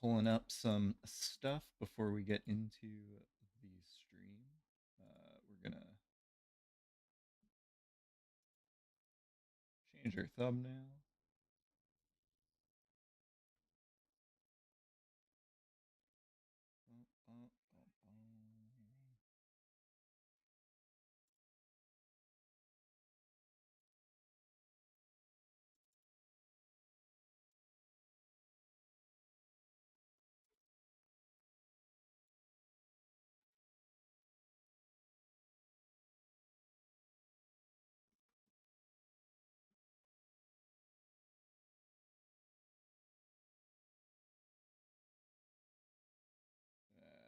pulling up some stuff before we get into the stream. We're gonna change our thumbnail.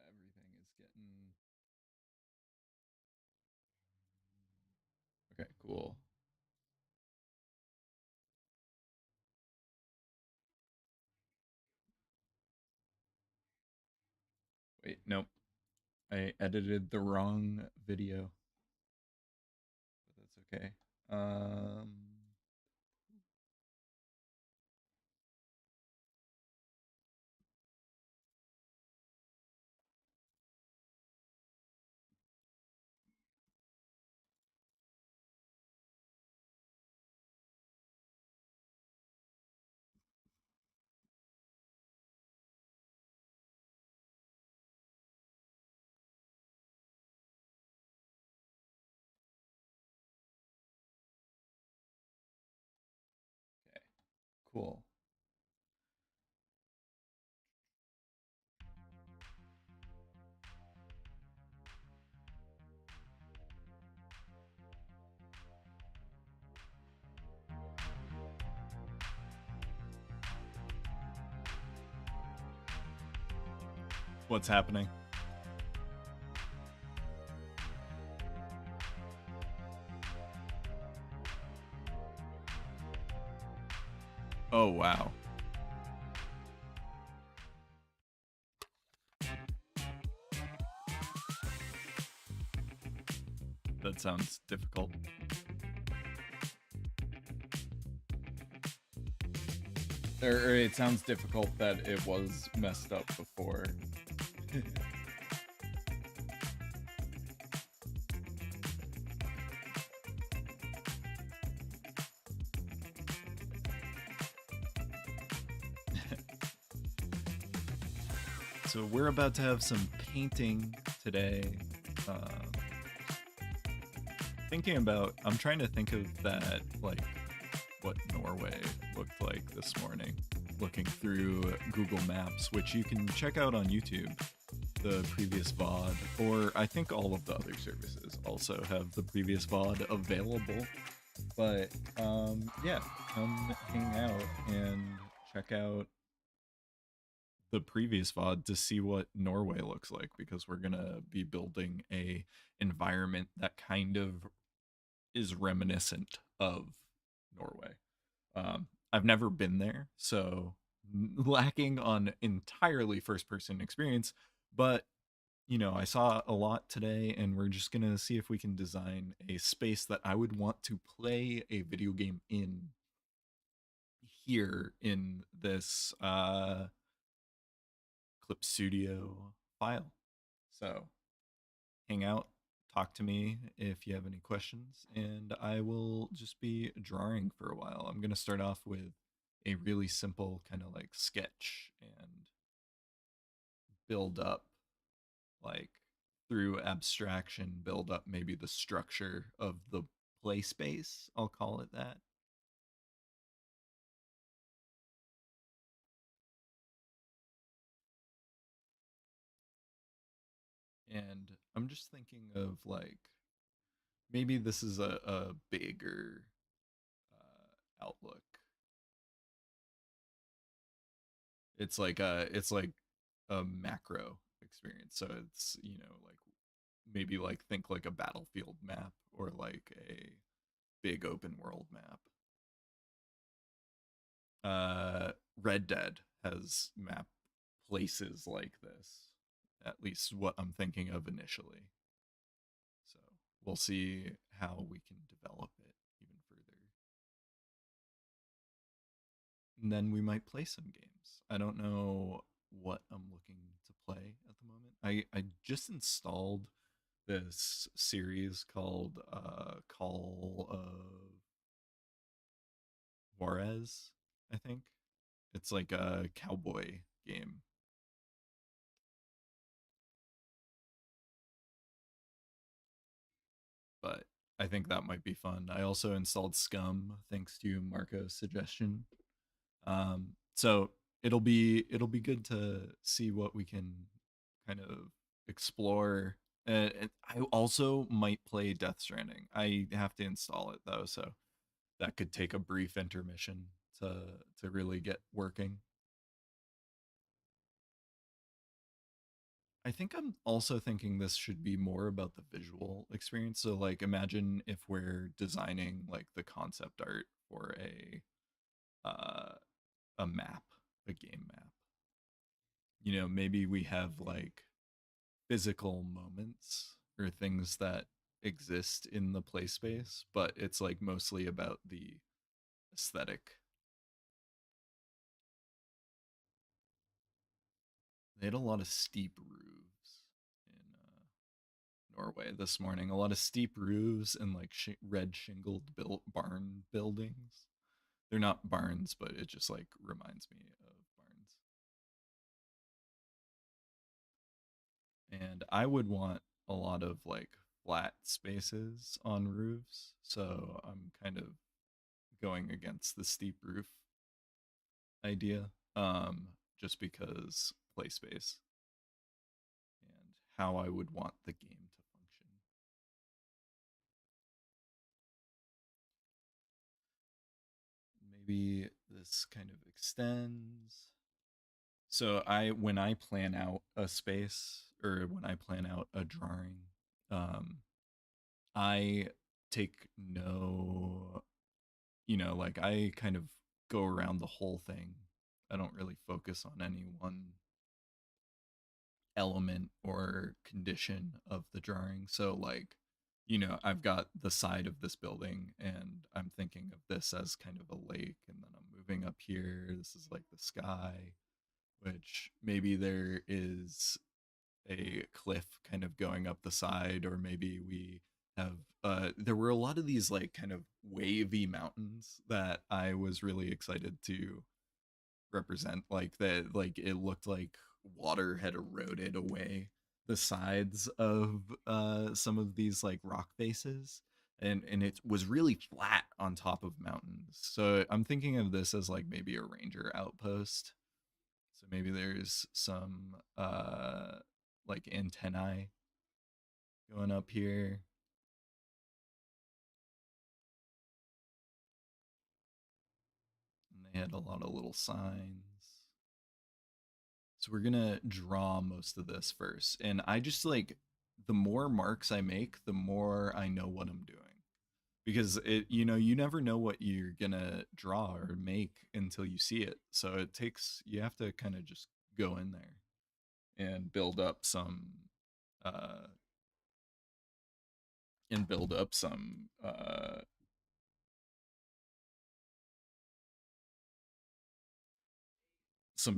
Everything is getting okay. Cool. Wait, nope. I edited the wrong video, but that's okay. Okay, cool. What's happening? Oh wow. That sounds difficult. Or it sounds difficult that it was messed up before. So we're about to have some painting today. Thinking about, I'm trying to think of that, like what Norway looked like this morning, looking through Google Maps, which you can check out on YouTube, the previous VOD, or I think all of the other services also have the previous VOD available. But yeah, come hang out and check out the previous VOD to see what Norway looks like, because we're gonna be building a environment that kind of is reminiscent of Norway. I've never been there, so lacking on entirely first person experience, but you know, I saw a lot today, and we're just gonna see if we can design a space that I would want to play a video game in here in this Clip Studio file. So hang out, talk to me if you have any questions, and I will just be drawing for a while. I'm going to start off with a really simple kind of like sketch and build up, like through abstraction, build up maybe the structure of the play space. I'll call it that. And I'm just thinking of like maybe this is a bigger outlook. It's like a macro experience. So it's, you know, like maybe like think like a battlefield map or like a big open world map. Red Dead has map places like this. At least what I'm thinking of initially. So we'll see how we can develop it even further. And then we might play some games. I don't know what I'm looking to play at the moment. I just installed this series called Call of Juarez, I think. It's like a cowboy game, but I think that might be fun. I also installed Scum thanks to Marco's suggestion. So it'll be good to see what we can kind of explore. And I also might play Death Stranding. I have to install it though, so that could take a brief intermission to to really get working. I think I'm also thinking this should be more about the visual experience. So like imagine if we're designing like the concept art for uh a map, a game map. You know, maybe we have like physical moments or things that exist in the play space, but it's like mostly about the aesthetic. They had a lot of steep roofs in Norway this morning. A lot of steep roofs and like red shingled barn buildings. They're not barns, but it just like reminds me of barns. And I would want a lot of like flat spaces on roofs, so I'm kind of going against the steep roof idea, just because play space and how I would want the game to function. Maybe this kind of extends. So when I plan out a space or when I plan out a drawing, um, I take no, like I kind of go around the whole thing. I don't really focus on any one element or condition of the drawing. So like, I've got the side of this building and I'm thinking of this as kind of a lake and then I'm moving up here. This is like the sky, which maybe there is a cliff kind of going up the side, or maybe we have there were a lot of these like kind of wavy mountains that I was really excited to represent, like that, like it looked like water had eroded away the sides of some of these like rock faces, and it was really flat on top of mountains. So I'm thinking of this as like maybe a ranger outpost. So maybe there's some like antennae going up here, and they had a lot of little signs. So we're gonna draw most of this first. And I just like, the more marks I make, the more I know what I'm doing. Because you never know what you're gonna draw or make until you see it. So you have to kind of just go in there and uh build up some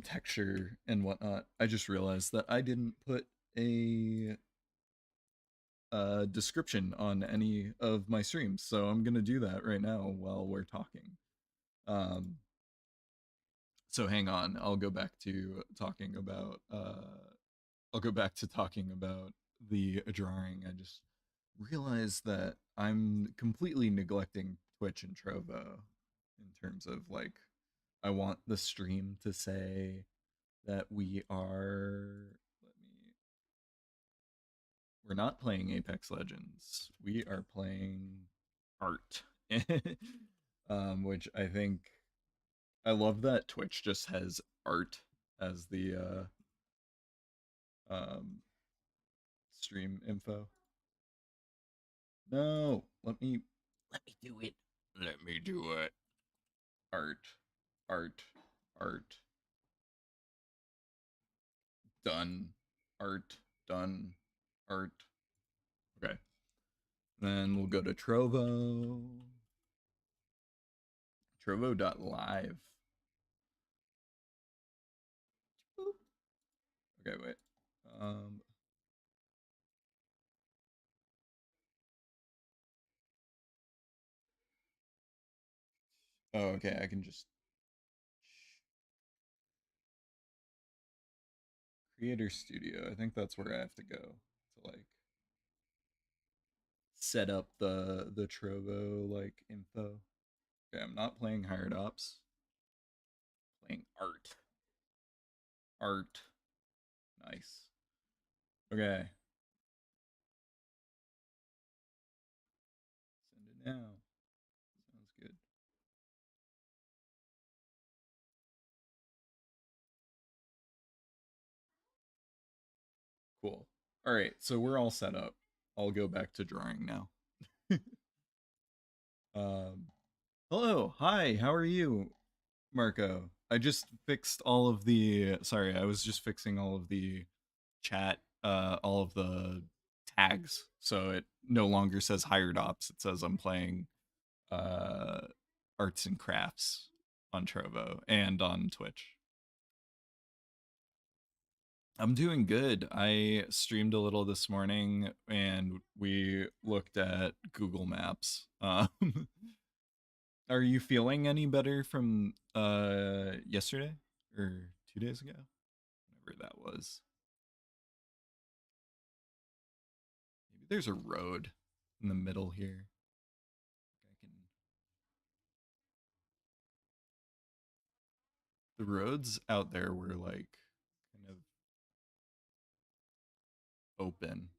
texture and whatnot. I just realized that I didn't put a description on any of my streams, so I'm gonna do that right now while we're talking. Um, so hang on, I'll go back to talking about the drawing. I just realized that I'm completely neglecting Twitch and Trovo in terms of like, I want the stream to say that we're not playing Apex Legends. We are playing art. Which I think, I love that Twitch just has art as the um stream info. No, let me do it. Let me do it. Art, art, art. Done. Art, done. Art. Okay. Then we'll go to Trovo. Trovo.live. Okay, wait. Um, oh, okay. I can just Creator Studio. I think that's where I have to go to like set up the Trovo like info. Okay, I'm not playing Hired Ops. Playing Art. Art. Nice. Okay. Send it now. Sounds good. Cool. All right, so we're all set up. I'll go back to drawing now. um, hello, hi, how are you, Marco? I just fixed all of the. Sorry, I was just fixing all of the chat, all of the tags, so it no longer says hired ops. It says I'm playing uh, arts and crafts on Trovo and on Twitch. I'm doing good. I streamed a little this morning and we looked at Google Maps. Are you feeling any better from yesterday or 2 days ago? Whatever that was. Maybe there's a road in the middle here. I can The roads out there were like kind of open.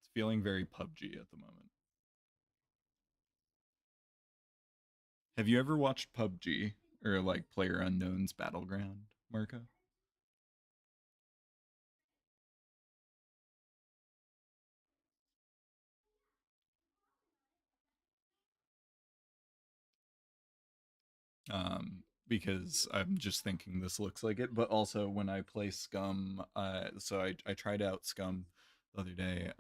It's feeling very PUBG at the moment. Have you ever watched PUBG or like Player Unknown's Battleground, Marco? Because I'm just thinking this looks like it. But also when I play Scum, so I tried out Scum the other day,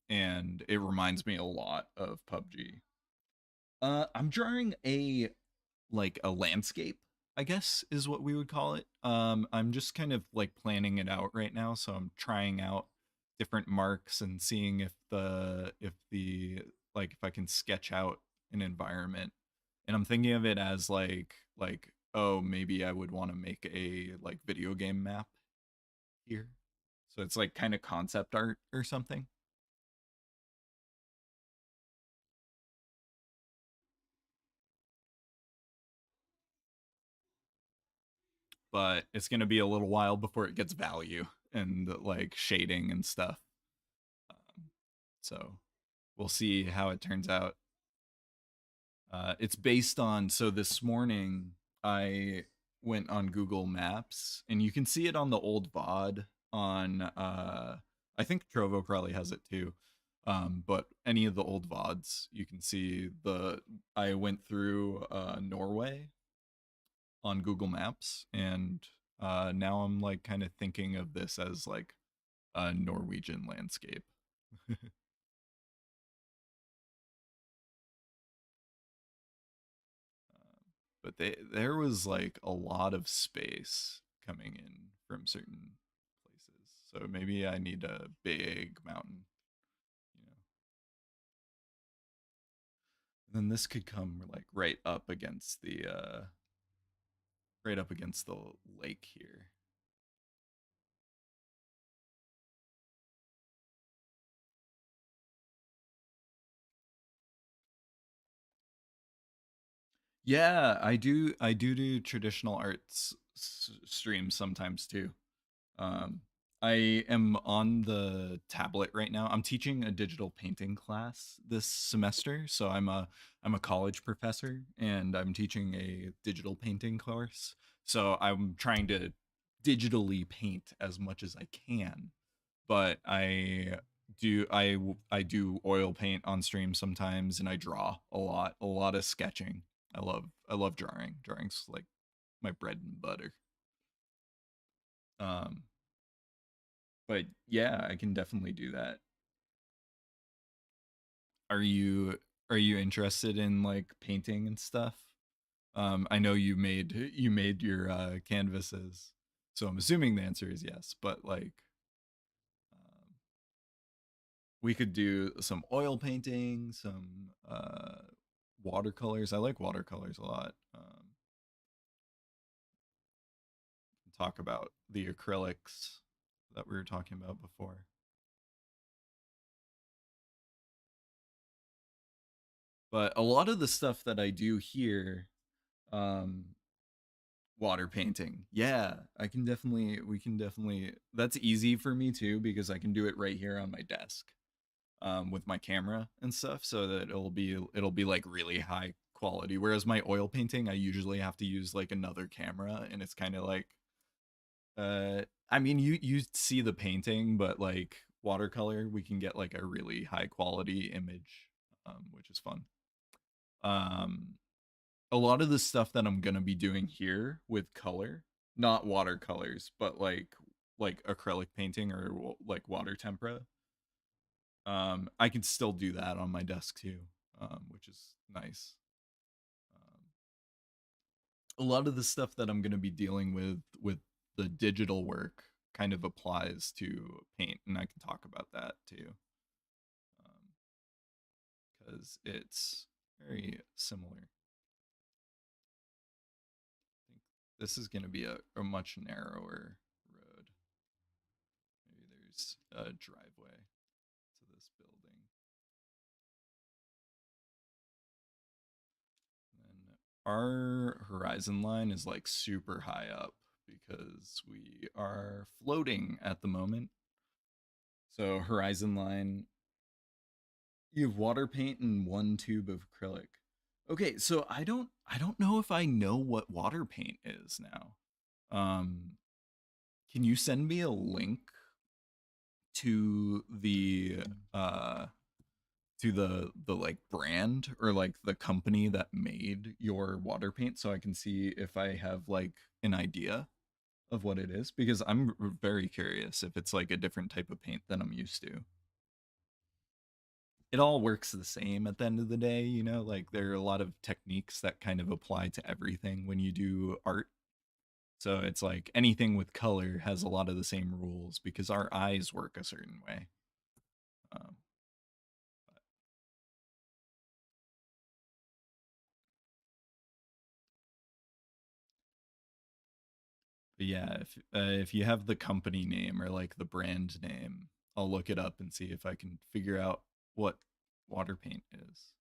and it reminds me a lot of PUBG. I'm drawing a like a landscape, I guess is what we would call it. I'm just kind of like planning it out right now, so I'm trying out different marks and seeing if the like if I can sketch out an environment. And I'm thinking of it as like oh maybe I would want to make a like video game map here. So it's like kind of concept art or something. But it's going to be a little while before it gets value and like shading and stuff. Um, so we'll see how it turns out. It's based on, so this morning I went on Google Maps and you can see it on the old VOD on, I think Trovo probably has it too. But any of the old VODs, you can see I went through Norway on Google Maps and now I'm like kind of thinking of this as like a Norwegian landscape. But there was like a lot of space coming in from certain places. So maybe I need a big mountain, you know. And then this could come like right up against the lake here. Yeah, I do traditional arts streams sometimes too. Um, I am on the tablet right now. I'm teaching a digital painting class this semester, so I'm a college professor and I'm teaching a digital painting course. So I'm trying to digitally paint as much as I can, but I do oil paint on stream sometimes and I draw a lot of sketching. I love drawing. Drawing's like my bread and butter. Um but yeah, I can definitely do that. Are you are you interested in like painting and stuff? I know you made your canvases, so I'm assuming the answer is yes. But like, um, we could do some oil painting, some watercolors. I like watercolors a lot. Talk about the acrylics that we were talking about before. But a lot of the stuff that I do here, um, water painting. Yeah, I can definitely, we can definitely, that's easy for me too because I can do it right here on my desk with my camera and stuff so that it'll be like really high quality. Whereas my oil painting, I usually have to use like another camera and it's kind of like, I mean, you see the painting, but like watercolor, we can get like a really high quality image, which is fun. Um, a lot of the stuff that I'm gonna be doing here with color, not watercolors, but like acrylic painting or like water tempera. I can still do that on my desk too, which is nice. A lot of the stuff that I'm gonna be dealing with the digital work kind of applies to paint, and I can talk about that too, because it's very similar. I think this is gonna be a much narrower road. Maybe there's a driveway to this building. And our horizon line is like super high up because we are floating at the moment. So horizon line, you have water paint and one tube of acrylic. Okay, so I don't know if I know what water paint is now. Um can you send me a link to uh the like brand or like the company that made your water paint so I can see if I have like an idea of what it is because I'm very curious if it's like a different type of paint than I'm used to. It all works the same at the end of the day, you know, like there are a lot of techniques that kind of apply to everything when you do art. So it's like anything with color has a lot of the same rules because our eyes work a certain way. Um, but yeah, if you have the company name or like the brand name, I'll look it up and see if I can figure out what water paint is.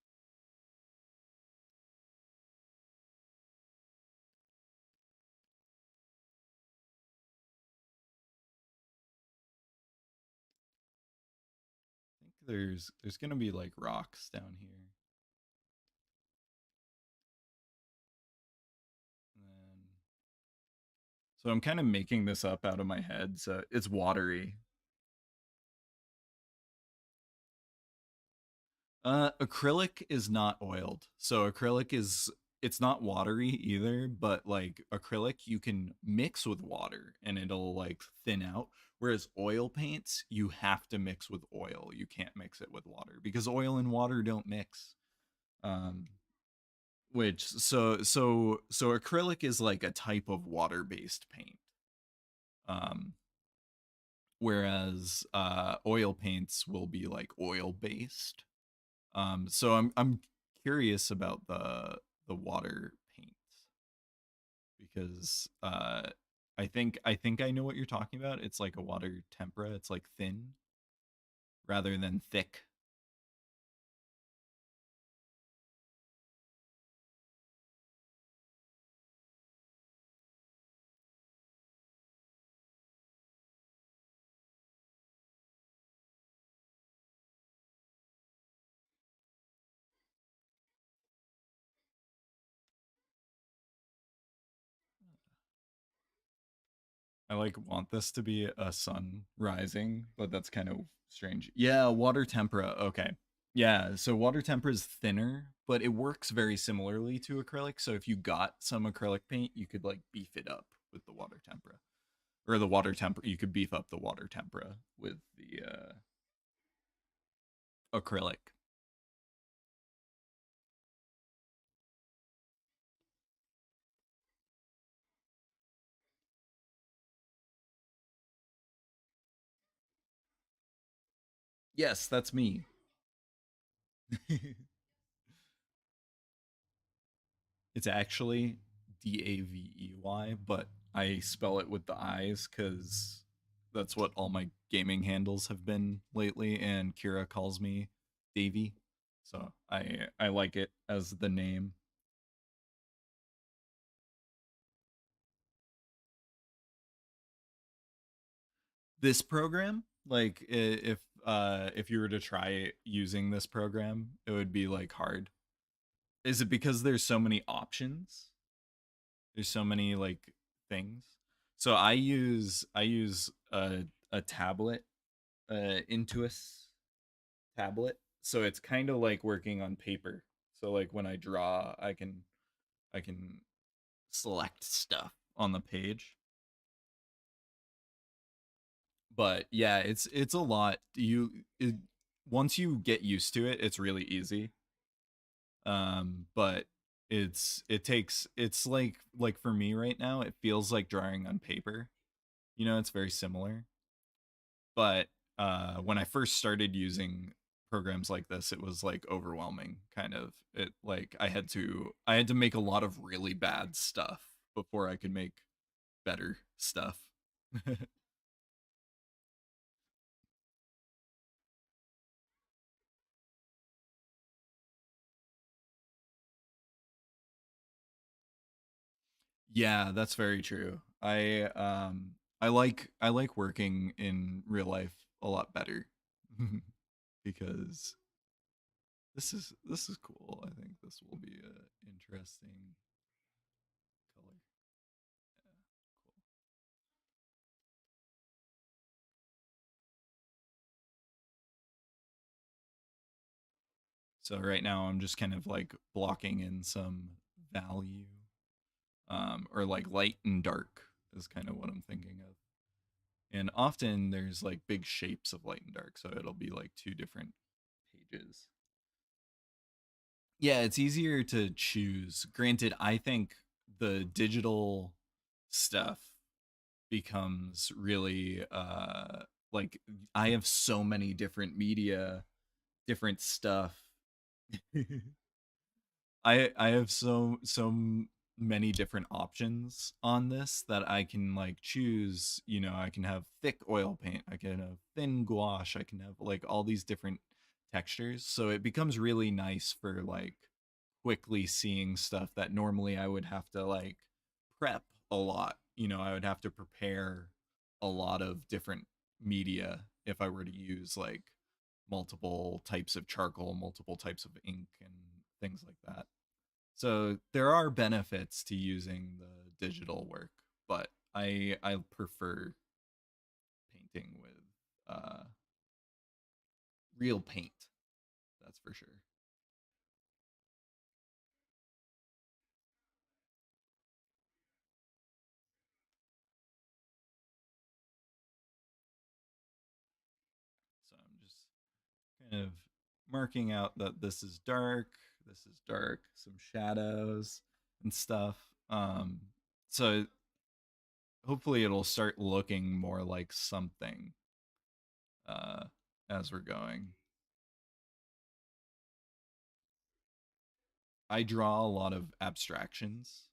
I think there's gonna be like rocks down here. And then, so I'm kind of making this up out of my head. So it's watery. Acrylic is not oiled. So acrylic is it's not watery either, but like acrylic you can mix with water and it'll like thin out. Whereas oil paints, you have to mix with oil. You can't mix it with water because oil and water don't mix. Um, which so acrylic is like a type of water-based paint. Um, whereas oil paints will be like oil-based. So I'm curious about the water paints because I think I know what you're talking about. It's like a water tempera. It's like thin rather than thick. I like want this to be a sun rising, but that's kind of strange. Yeah, water tempera. Okay. Yeah, so water tempera is thinner, but it works very similarly to acrylic. So if you got some acrylic paint, you could like beef it up with the water tempera. Or the water tempera, you could beef up the water tempera with the acrylic. Yes, that's me. It's actually Davey, but I spell it with the I's because that's what all my gaming handles have been lately, and Kira calls me Davey, so I like it as the name. This program, like if you were to try using this program, it would be like hard. Is it because there's so many options? There's so many like things. So I use a tablet, Intuos tablet. So it's kind of like working on paper. So like when I draw, I can select stuff on the page. But yeah, it's a lot. Once you get used to it, it's really easy. But it's like for me right now, it feels like drawing on paper. It's very similar. But when I first started using programs like this, it was like overwhelming. Kind of, it like I had to make a lot of really bad stuff before I could make better stuff. Yeah, that's very true. I like working in real life a lot better because this is cool. I think this will be a interesting color. Yeah, cool. So right now I'm just kind of like blocking in some value, or like light and dark is kind of what I'm thinking of. And often there's like big shapes of light and dark, so it'll be like two different pages. Yeah, it's easier to choose. Granted, I think the digital stuff becomes really like I have so many different media, different stuff. I have many different options on this that I can like choose. I can have thick oil paint, I can have thin gouache, I can have like all these different textures. So it becomes really nice for like quickly seeing stuff that normally I would have to like prep a lot. I would have to prepare a lot of different media if I were to use like multiple types of charcoal, multiple types of ink, and things like that. So there are benefits to using the digital work, but I prefer painting with real paint. That's for sure. So I'm just kind of marking out that this is dark, some shadows and stuff. So hopefully it'll start looking more like something uh, as we're going. I draw a lot of abstractions.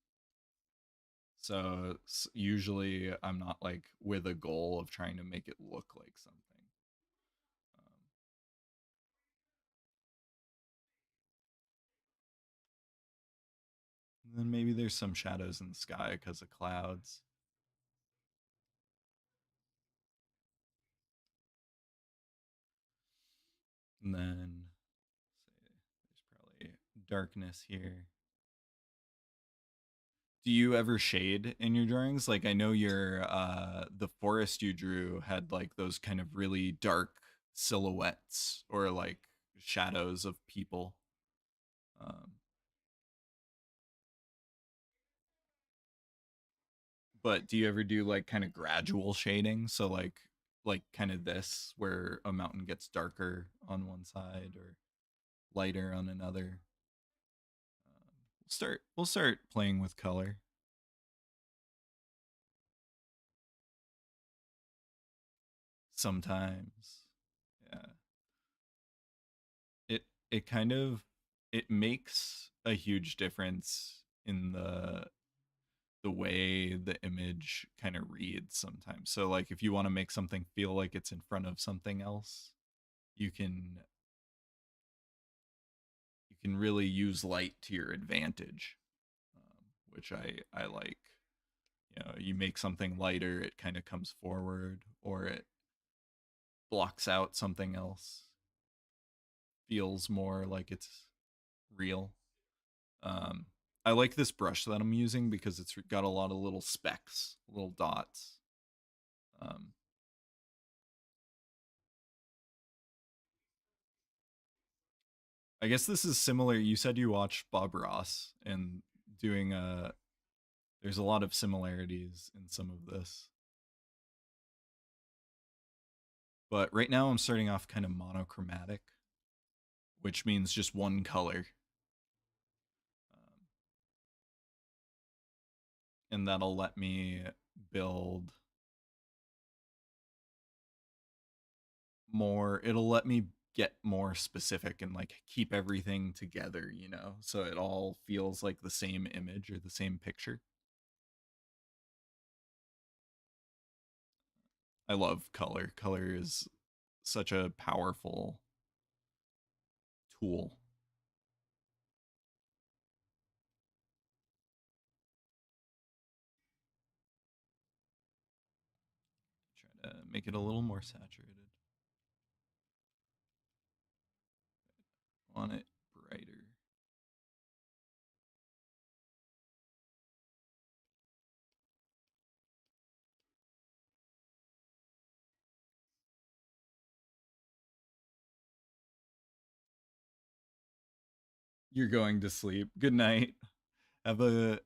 So usually I'm not like with a goal of trying to make it look like something. Um, and then maybe there's some shadows in the sky because of clouds. And then say there's probably darkness here. Do you ever shade in your drawings? Like I know your the forest you drew had like those kind of really dark silhouettes or like shadows of people. Um, but do you ever do like kind of gradual shading? So like kind of this where a mountain gets darker on one side or lighter on another. We'll start playing with color sometimes. Yeah. it kind of it makes a huge difference in the way the image kind of reads sometimes. So like if you want to make something feel like it's in front of something else, you can you can really use light to your advantage, which I like. You know, you make something lighter, it kind of comes forward, or it blocks out something else, feels more like it's real. Um, I like this brush that I'm using because it's got a lot of little specks, little dots. Um, I guess this is similar. You said you watched Bob Ross and doing there's a lot of similarities in some of this. But right now I'm starting off kind of monochromatic, which means just one color. Um, and that'll let me build more. It'll let me get more specific and like keep everything together, you know, so it all feels like the same image or the same picture. I love color. Color is such a powerful tool. Try to make it a little more saturated. Want it brighter. You're going to sleep. Good night. Have a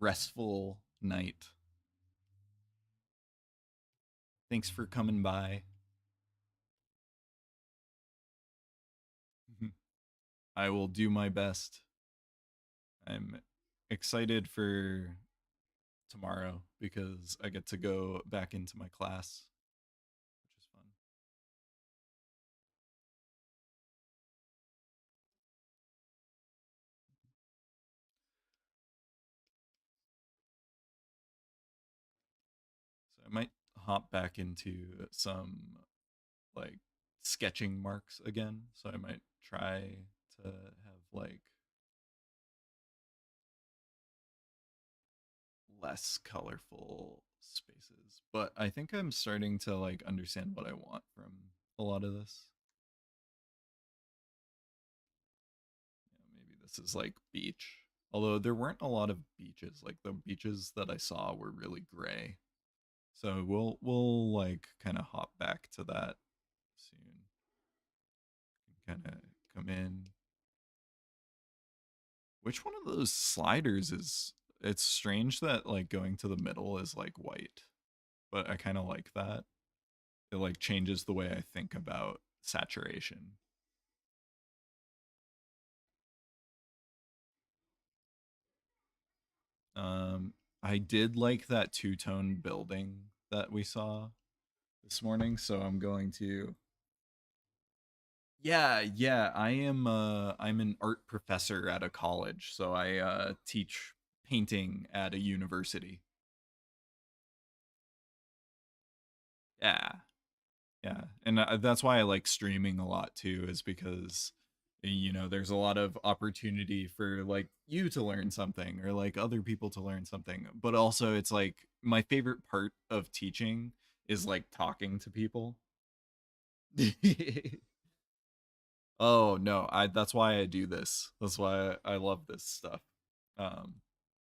restful night. Thanks for coming by. I will do my best. I'm excited for tomorrow because I get to go back into my class, which is fun. So I might hop back into some like sketching marks again. So I might try to have like less colorful spaces. But I think I'm starting to like understand what I want from a lot of this. Maybe this is like beach. Although there weren't a lot of beaches. Like the beaches that I saw were really gray. So we'll like kind of hop back to that soon. Kind of come in. Which one of those sliders is it's strange that like going to the middle is like white, but I kind of like that. It like changes the way I think about saturation. Um, I did like that two-tone building that we saw this morning, so I'm going to. Yeah, yeah, I'm an art professor at a college, so I teach painting at a university. Yeah. Yeah, and that's why I like streaming a lot too, is because you know there's a lot of opportunity for like you to learn something or like other people to learn something, but also it's like my favorite part of teaching is like talking to people. Oh no, I that's why I do this. That's why I love this stuff. Um,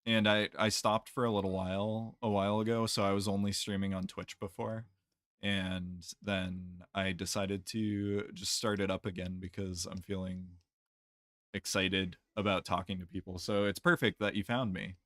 and I stopped for a while ago, so I was only streaming on Twitch before, and then I decided to just start it up again because I'm feeling excited about talking to people. So it's perfect that you found me.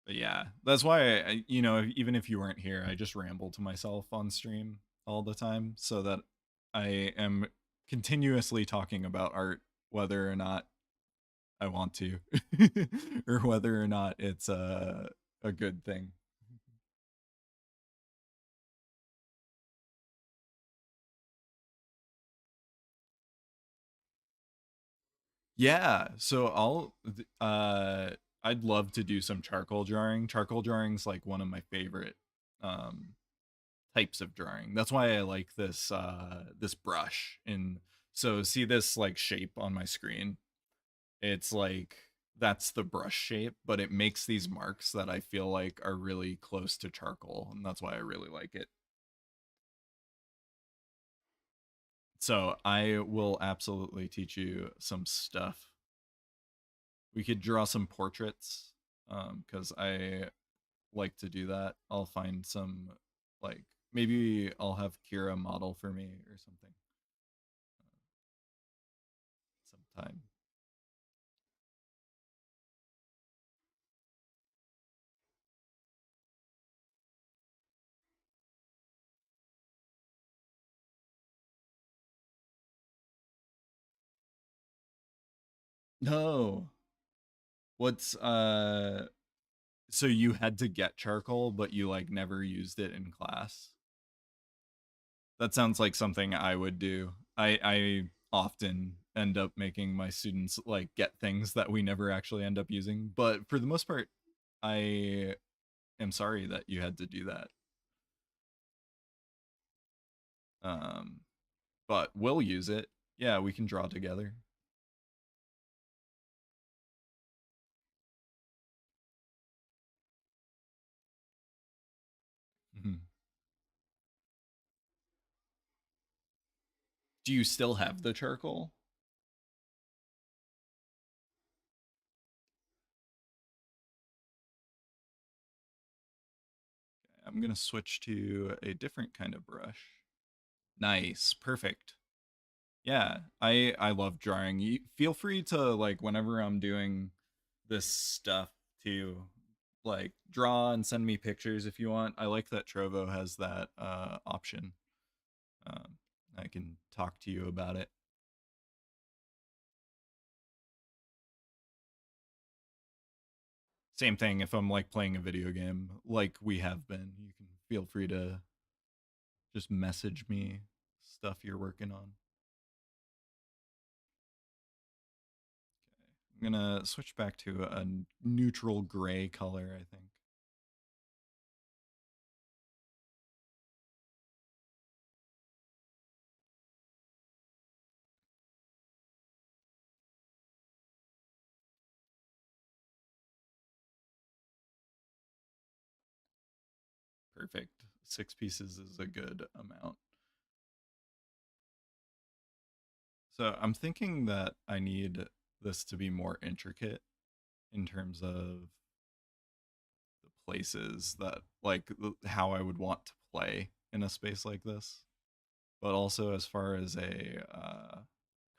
But yeah, that's why you know, even if you weren't here, I just ramble to myself on stream all the time so that I am continuously talking about art, whether or not I want to, or whether or not it's a good thing. Yeah, so I'd love to do some charcoal drawing. Charcoal drawing's like one of my favorite um types of drawing. That's why I like this brush. And so see this like shape on my screen? It's like that's the brush shape, but it makes these marks that I feel like are really close to charcoal, and that's why I really like it. So I will absolutely teach you some stuff. We could draw some portraits, because I like to do that. I'll find some, like, maybe I'll have Kira model for me or something sometime. No, what's so you had to get charcoal, but you like never used it in class? That sounds like something I would do. I often end up making my students like get things that we never actually end up using, but for the most part, I am sorry that you had to do that. Um, but we'll use it. Yeah, we can draw together. Mhm. Do you still have the charcoal? I'm gonna switch to a different kind of brush. Nice, perfect. Yeah, I love drawing. Feel free to like whenever I'm doing this stuff to like draw and send me pictures if you want. I like that Trovo has that option. Um, I can talk to you about it. Same thing if I'm like playing a video game like we have been. You can feel free to just message me stuff you're working on. I'm gonna switch back to a neutral gray color, I think. Perfect. 6 pieces is a good amount. So I'm thinking that I need this to be more intricate in terms of the places that, like, how I would want to play in a space like this. But also, as far as a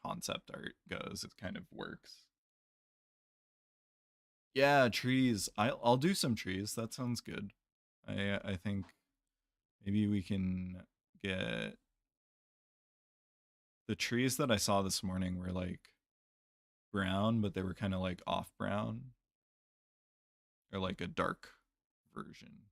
concept art goes, it kind of works. Yeah, trees. I'll do some trees. That sounds good. I think maybe we can get the trees that I saw this morning were like brown, but they were kind of like off brown or like a dark version.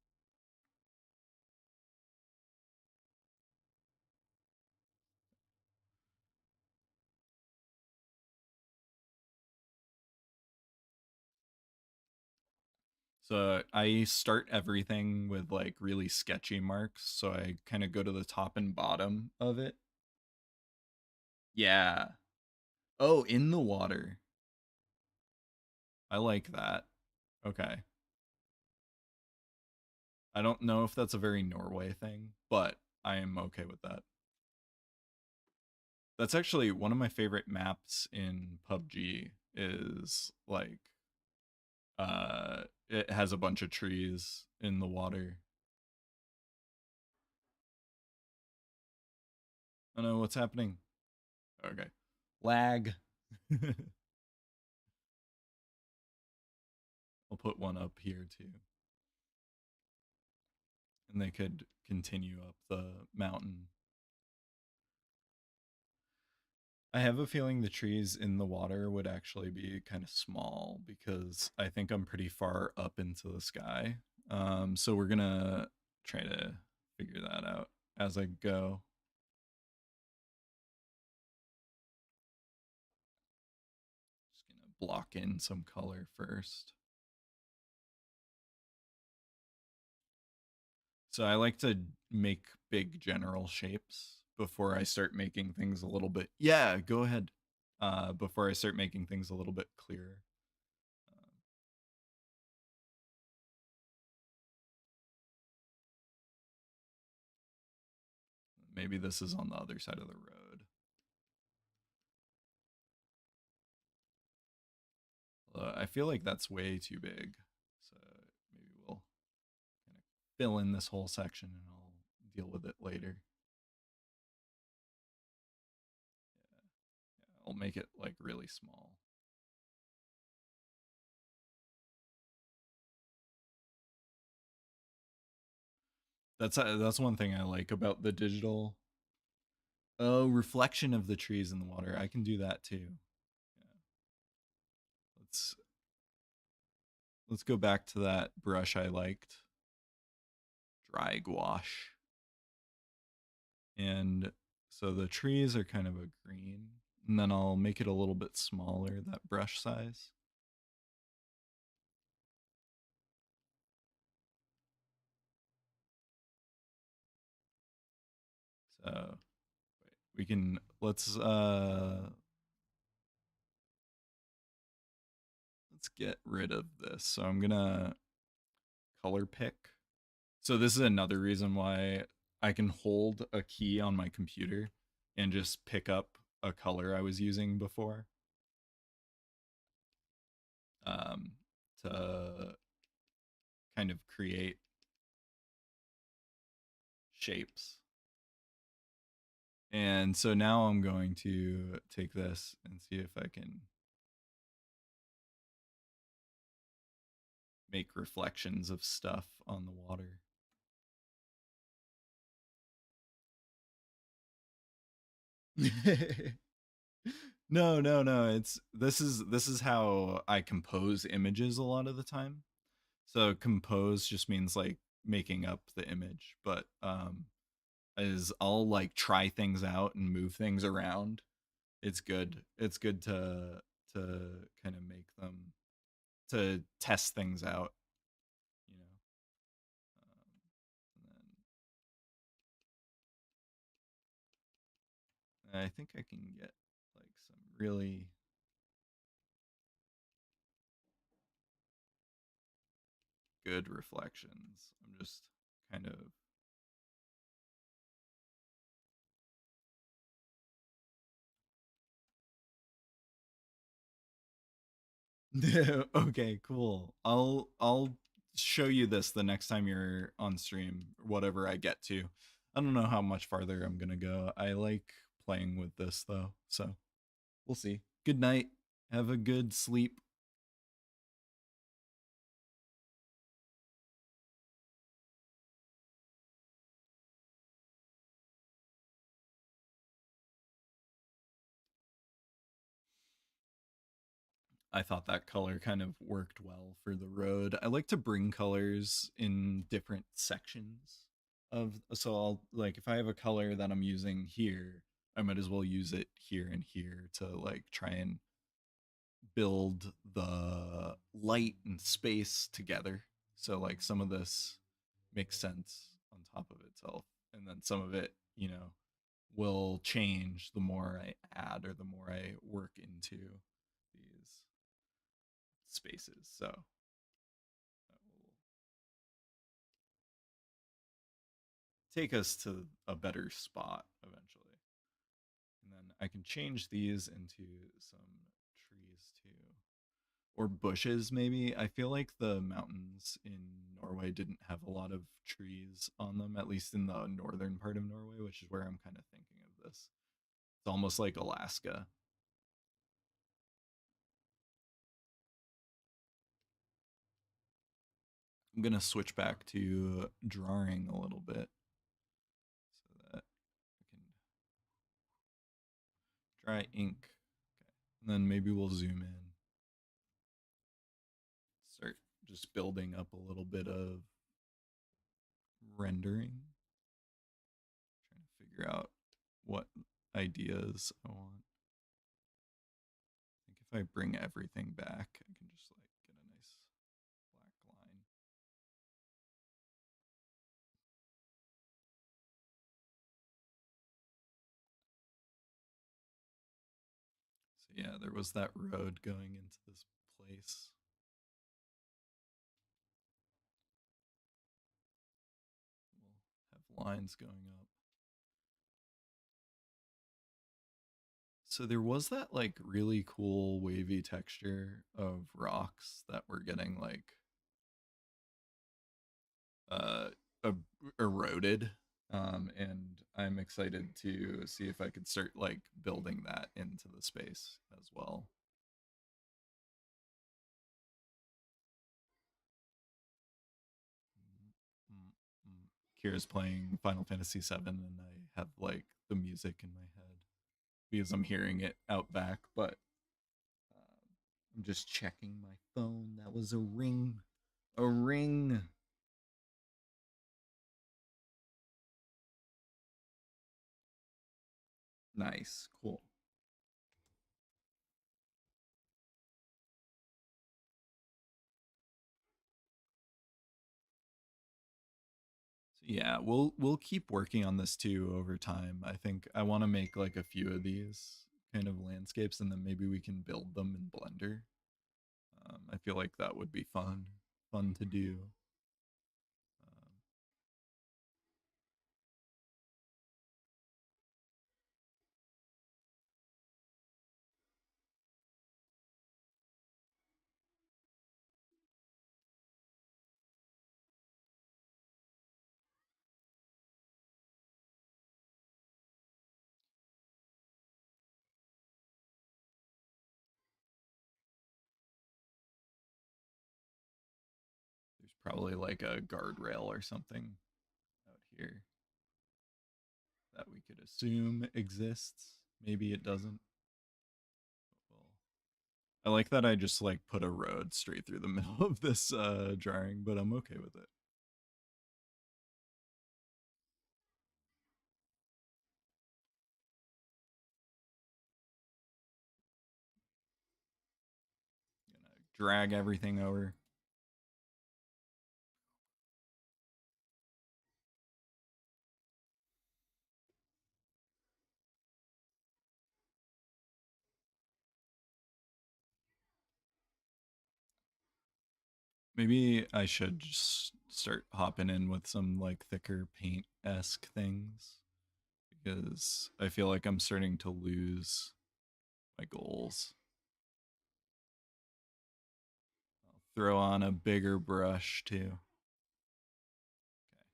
So I start everything with like really sketchy marks. So I kind of go to the top and bottom of it. Yeah. Oh, in the water. I like that. Okay. I don't know if that's a very Norway thing, but I am okay with that. That's actually one of my favorite maps in PUBG is like it has a bunch of trees in the water. I don't know what's happening. Okay. Lag. I'll put one up here too. And they could continue up the mountain. I have a feeling the trees in the water would actually be kind of small because I think I'm pretty far up into the sky. So we're gonna try to figure that out as I go. Just gonna block in some color first. So I like to make big general shapes before I start making things a little bit. Yeah, go ahead. Before I start making things a little bit clearer. Uh, Maybe this is on the other side of the road. I feel like that's way too big. So maybe we'll kind of fill in this whole section and I'll deal with it later. Yeah, I'll make it like really small. That's one thing I like about the digital. Oh, reflection of the trees in the water. I can do that too. Yeah. Let's let's go back to that brush I liked. Dry gouache. And so the trees are kind of a green. And then I'll make it a little bit smaller, that brush size. So we can let's get rid of this. So I'm gonna color pick. So this is another reason why I can hold a key on my computer and just pick up a color I was using before, um, to kind of create shapes. And so now I'm going to take this and see if I can make reflections of stuff on the water. No, no, no. This is how I compose images a lot of the time. So compose just means like making up the image, but is I'll like try things out and move things around. It's good. It's good to kind of make them to test things out, you know. And then I think I can get like some really good reflections. I'm just kind of okay, cool. I'll show you this the next time you're on stream, whatever I get to. I don't know how much farther I'm gonna go. I like playing with this though, so we'll see. Good night. Have a good sleep. I thought that color kind of worked well for the road. I like to bring colors in different sections of, so I'll like if I have a color that I'm using here, I might as well use it here and here to like try and build the light and space together. So like some of this makes sense on top of itself, and then some of it, will change the more I add or the more I work into these spaces. So that will take us to a better spot eventually. And then I can change these into some trees too. Or bushes maybe. I feel like the mountains in Norway didn't have a lot of trees on them, at least in the northern part of Norway, which is where I'm kind of thinking of this. It's almost like Alaska. I'm gonna switch back to drawing a little bit so that I can try ink. Okay. And then maybe we'll zoom in. Start just building up a little bit of rendering. Trying to figure out what ideas I want. I think if I bring everything back, I can just like get a nice black line. So yeah, there was that road going into this place. We'll have lines going up. So there was that like really cool wavy texture of rocks that were getting like uh eroded, and I'm excited to see if I could start like building that into the space as well. Kira's playing Final Fantasy VII, and I have like the music in my head because I'm hearing it out back. But I'm just checking my phone. That was a ring, a ring. Nice, cool. Yeah, we'll keep working on this too over time. I think I want to make like a few of these kind of landscapes, and then maybe we can build them in Blender. I feel like that would be fun to do. Um, there's probably like a guardrail or something out here that we could assume exists. Maybe it doesn't. Well, I like that I just like put a road straight through the middle of this drawing, but I'm okay with it. Gonna drag everything over. Maybe I should just start hopping in with some like thicker paint esque things because I feel like I'm starting to lose my goals. I'll throw on a bigger brush too. Okay.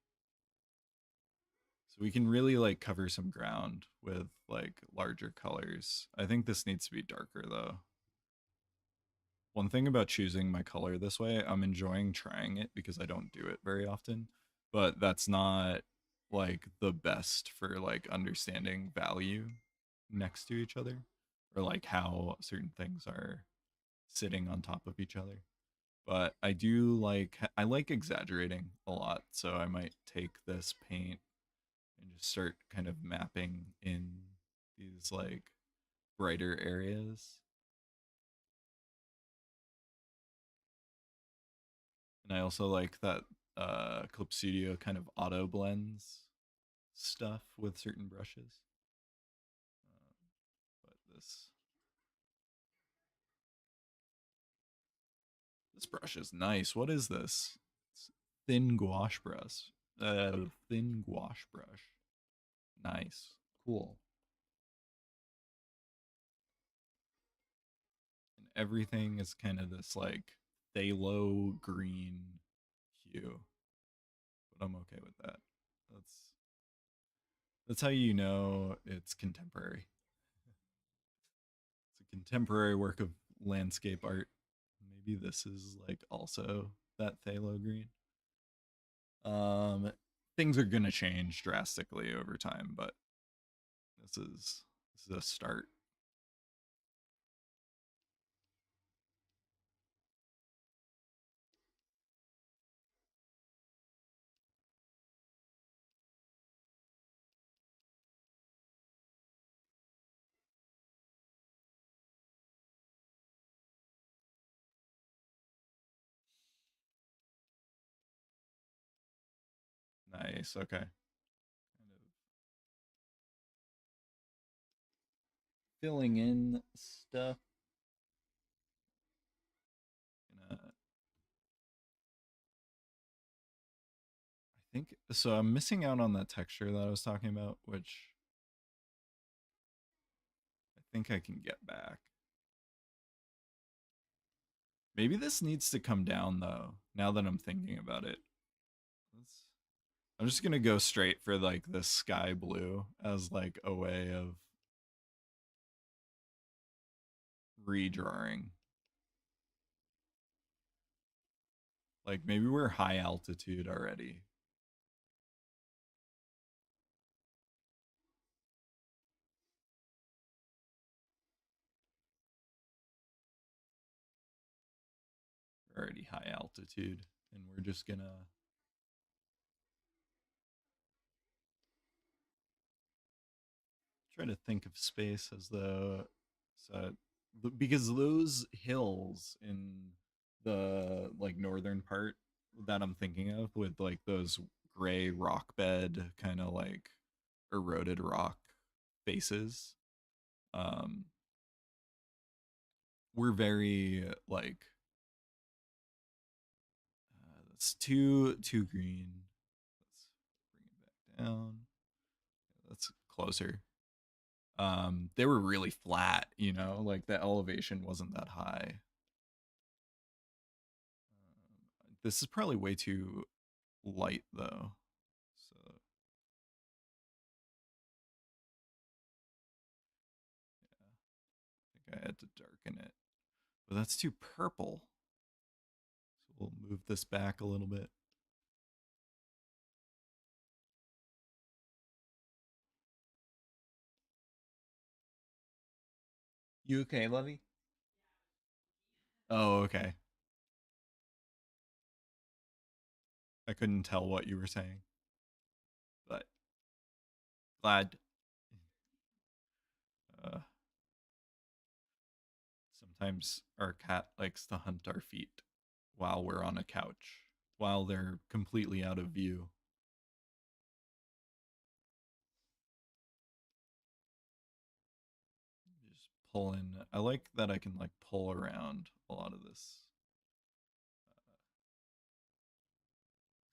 So we can really like cover some ground with like larger colors. I think this needs to be darker though. One thing about choosing my color this way, I'm enjoying trying it because I don't do it very often, but that's not like the best for like understanding value next to each other or like how certain things are sitting on top of each other. But I like exaggerating a lot, so I might take this paint and just start kind of mapping in these like brighter areas. And I also like that Clip Studio kind of auto blends stuff with certain brushes. But this brush is nice. What is this? It's thin gouache brush. Thin gouache brush. Nice. Cool. And everything is kind of this like phthalo green hue. But I'm okay with that. That's how you know it's contemporary. It's a contemporary work of landscape art. Maybe this is like also that phthalo green. Um, things are gonna change drastically over time, but this is a start. Nice. Okay. Kind of filling in stuff. Gonna, I think so. I'm missing out on that texture that I was talking about, which I think I can get back. Maybe this needs to come down though. Now that I'm thinking about it, Let's- I'm just gonna go straight for like the sky blue as like a way of redrawing. Like maybe we're high altitude already. We're already high altitude, and we're just gonna try to think of space as the so because those hills in the like northern part that I'm thinking of with like those gray rock bed kind of like eroded rock faces um we're very like that's too green. Let's bring it back down. That's closer. They were really flat, you know, like the elevation wasn't that high. This is probably way too light though. So yeah, I think I had to darken it. But that's too purple. So we'll move this back a little bit. You okay, Lovey? Oh, okay. I couldn't tell what you were saying, but glad. Uh, Sometimes our cat likes to hunt our feet while we're on a couch, while they're completely out of view. Just pull in. I like that I can like pull around a lot of this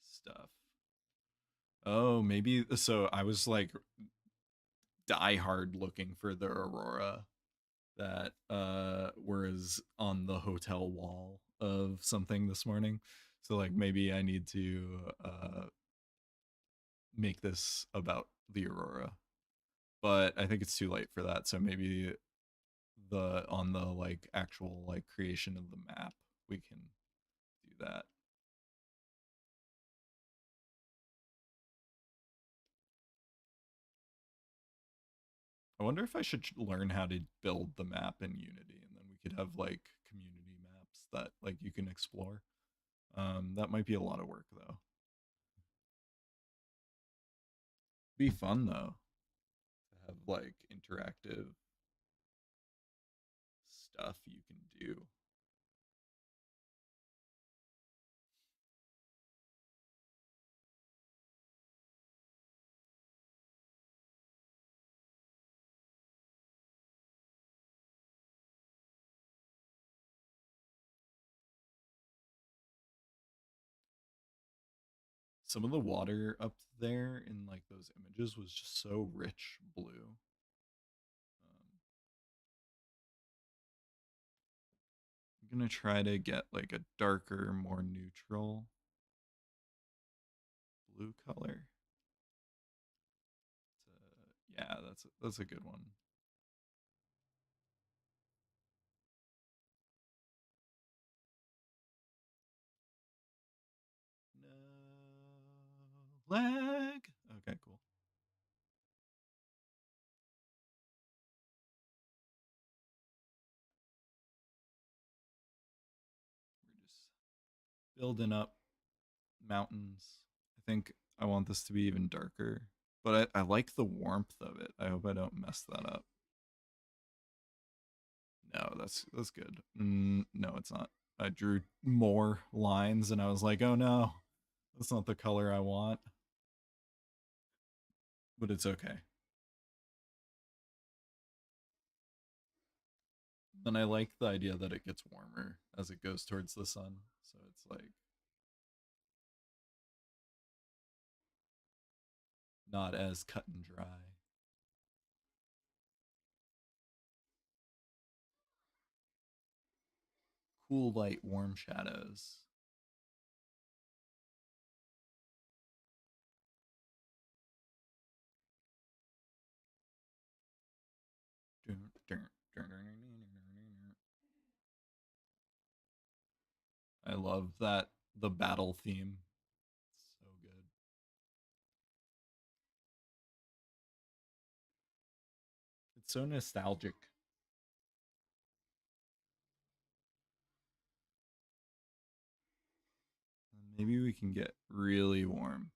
stuff. Oh, maybe so. I was like die hard looking for the aurora that was on the hotel wall of something this morning. So like maybe I need to make this about the aurora. But I think it's too late for that. So maybe the on the like actual like creation of the map we can do that. I wonder if I should learn how to build the map in Unity, and then we could have like community maps that like you can explore. That might be a lot of work though. Be fun though to have like interactive stuff you can do. Some of the water up there in like those images was just so rich blue. I'm gonna try to get like a darker, more neutral blue color. Yeah, that's a good one. No lag. Okay, cool. We're just building up mountains. I think I want this to be even darker, but I like the warmth of it. I hope I don't mess that up. No, that's good. No, it's not. I drew more lines and I was like, oh no, that's not the color I want. but it's okay. And I like the idea that it gets warmer as it goes towards the sun. So it's like not as cut and dry. Cool light, warm shadows. I love that the battle theme. It's so good. It's so nostalgic. Maybe we can get really warm.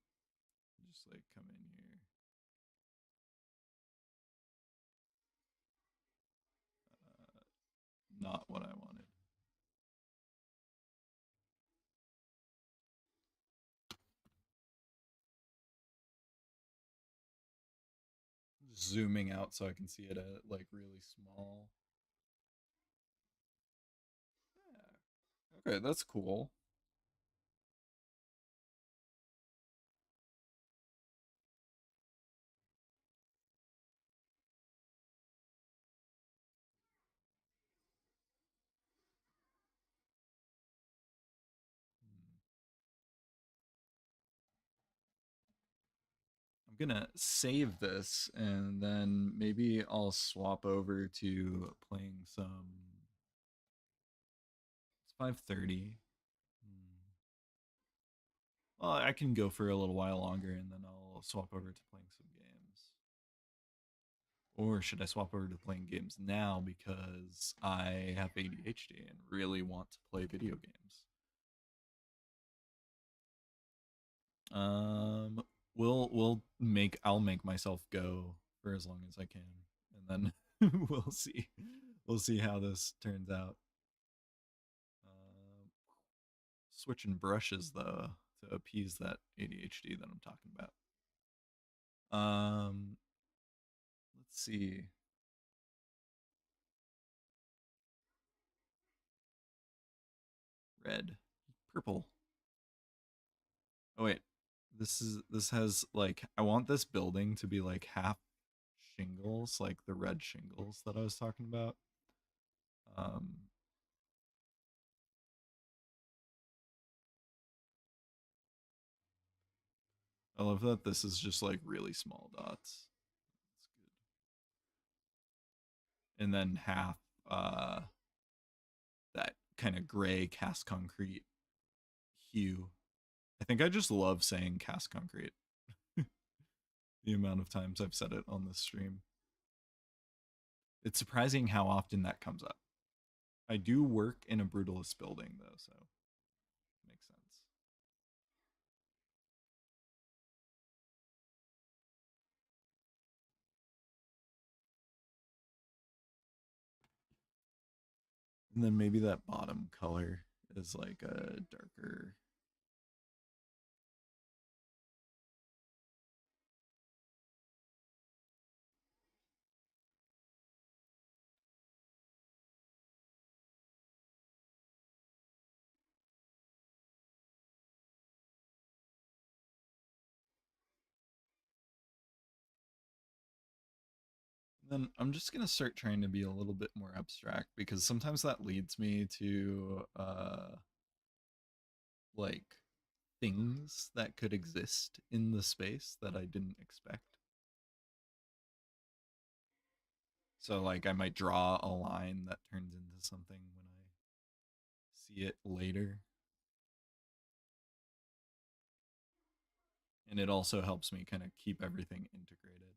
Just like come in here. Not what I wanted. Just zooming out so I can see it at like really small. Yeah. Okay, that's cool. I'm gonna save this and then maybe I'll swap over to playing some. It's 5:30. Well, I can go for a little while longer and then I'll swap over to playing some games. Or should I swap over to playing games now because I have ADHD and really want to play video games? Um, I'll make myself go for as long as I can, and then we'll see how this turns out. Um, Switching brushes though to appease that ADHD that I'm talking about. Um, let's see. Red, purple. Oh wait, this has like I want this building to be like half shingles, like the red shingles that I was talking about. Um, I love that this is just like really small dots. That's good. And then half uh that kind of gray cast concrete hue. I think I just love saying cast concrete. The amount of times I've said it on this stream. It's surprising how often that comes up. I do work in a brutalist building though, so it makes sense. And then maybe that bottom color is like a darker. Then I'm just gonna start trying to be a little bit more abstract because sometimes that leads me to like things that could exist in the space that I didn't expect. So like I might draw a line that turns into something when I see it later. And it also helps me kind of keep everything integrated.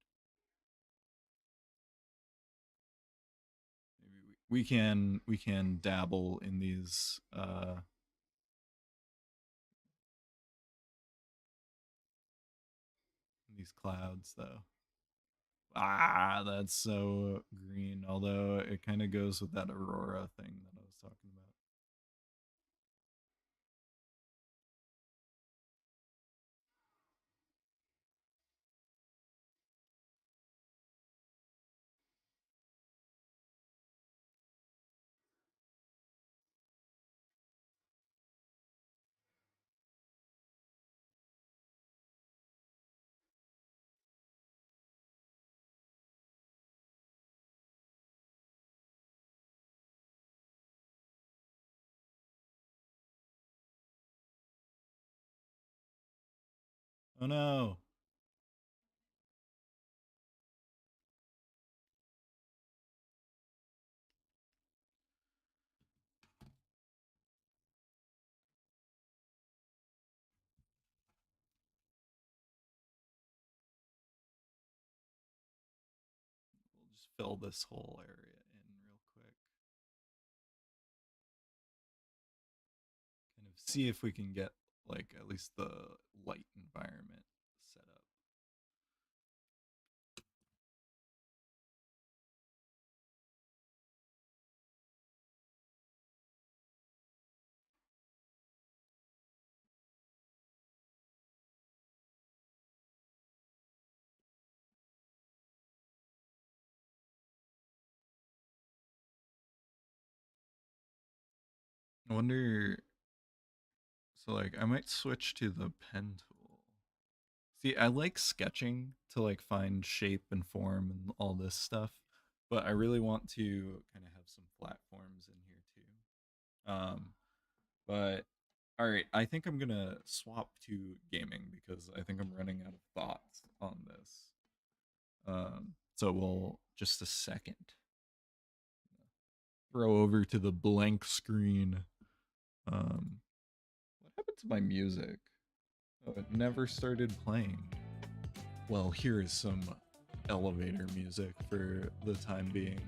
Maybe we can dabble in these clouds though. Ah, that's so green. Although it kind of goes with that aurora thing that I was talking about. Oh no. We'll just fill this whole area in real quick. Kind of see if we can get like at least the light environment set up. I wonder. So like I might switch to the pen tool. See, I like sketching to like find shape and form and all this stuff, but I really want to kind of have some flat forms in here too. But all right, I think I'm gonna swap to gaming because I think I'm running out of thoughts on this. So we'll just a second throw over to the blank screen. What happened to my music? Oh, it never started playing. Well, here is some elevator music for the time being.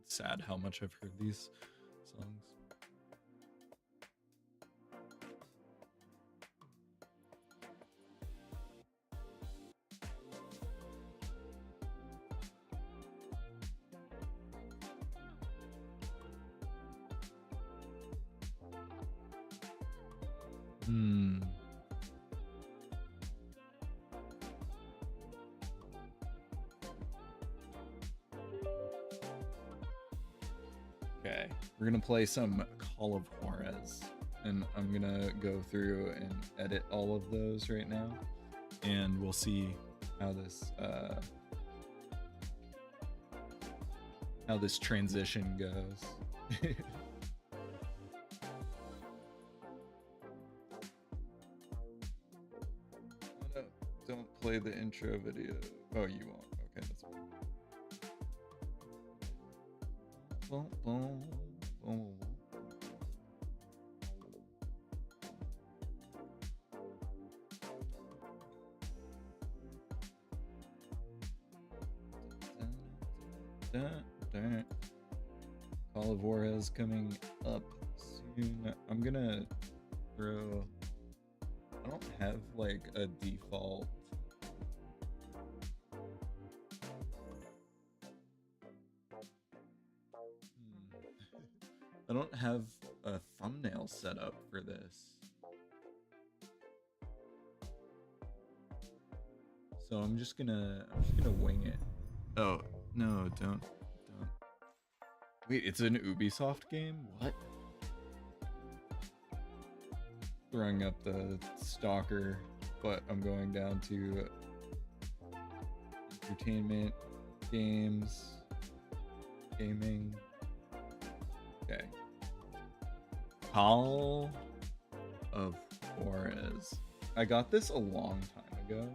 It's sad how much I've heard these songs. Hmm. Okay, we're gonna play some Call of Juarez, and I'm gonna go through and edit all of those right now, and we'll see how this transition goes. Oh no, don't play the intro video. Oh, you won't. Okay, that's fine. Boom, boom, boom. Call of Juarez coming up soon. I'm gonna throw. I don't have like a default. I don't have a thumbnail set up for this. So I'm just gonna wing it. Oh, no, don't. Wait, it's an Ubisoft game? What? Throwing up the stalker, but I'm going down to entertainment, games, gaming. Okay. Call of Juarez. I got this a long time ago.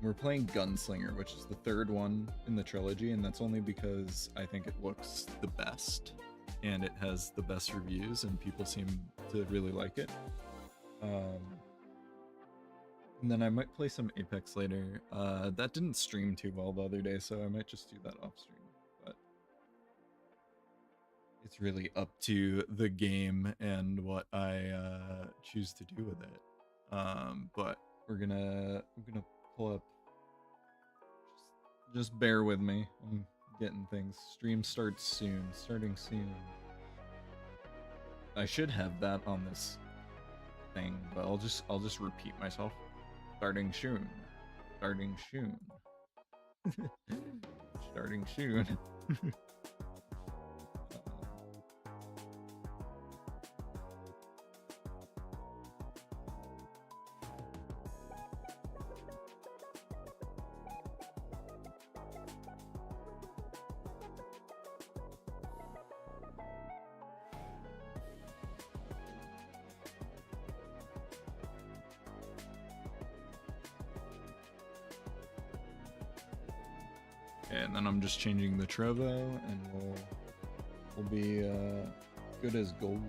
We're playing Gunslinger, which is the third one in the trilogy, and that's only because I think it looks the best and it has the best reviews and people seem to really like it. And then I might play some Apex later. That didn't stream too well the other day, so I might just do that off stream. But it's really up to the game and what I choose to do with it. But I'm gonna pull up. Just bear with me. I'm getting things. Stream starts soon. Starting soon. I should have that on this thing, but I'll just repeat myself. Starting soon. Starting soon. Starting soon. And then I'm just changing the Trovo, and we'll be good as gold.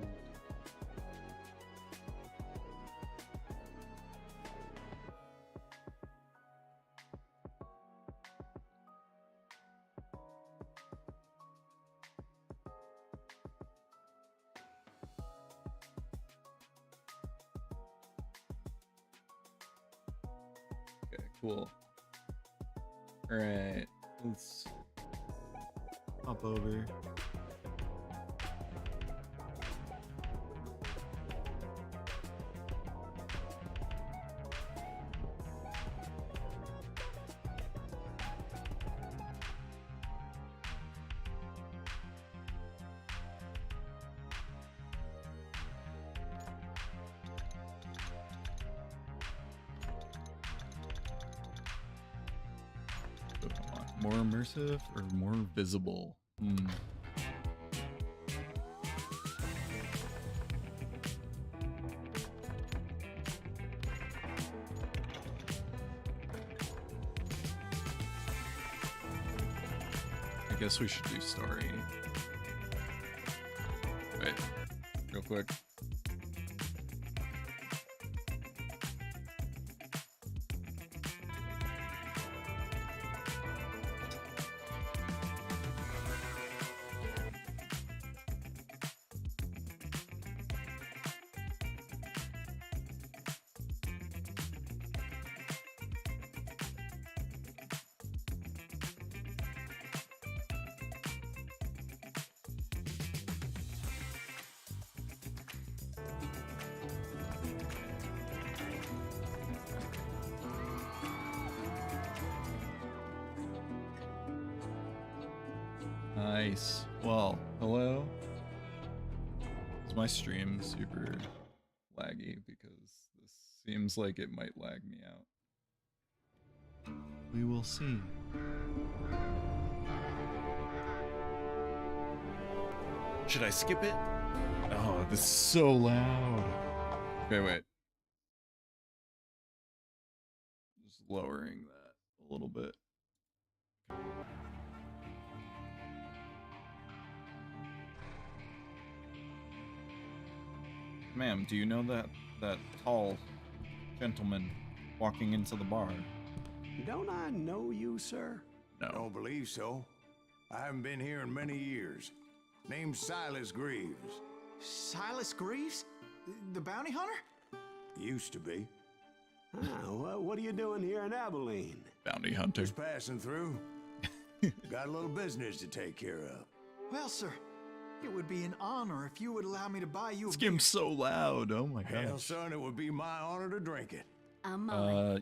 Okay, cool. All right. Let's hop over. More immersive or more visible? I guess we should do story. Wait, real quick. Nice. Well, hello. Is my stream super laggy? Because this seems like it might lag me out. We will see. Should I skip it? Oh, this is so loud. Okay, wait. Just lowering that a little bit. Ma'am, do you know that tall gentleman walking into the bar? Don't I know you, sir? No. Don't believe so. I haven't been here in many years. Name's Silas Greaves. Silas Greaves? The bounty hunter? Used to be. Well, what are you doing here in Abilene? Bounty hunter. Just passing through. Got a little business to take care of. Well, sir, it would be an honor if you would allow me to buy you a This beer. game's so loud. Oh my Hell, gosh. son, it would be my honor to drink it.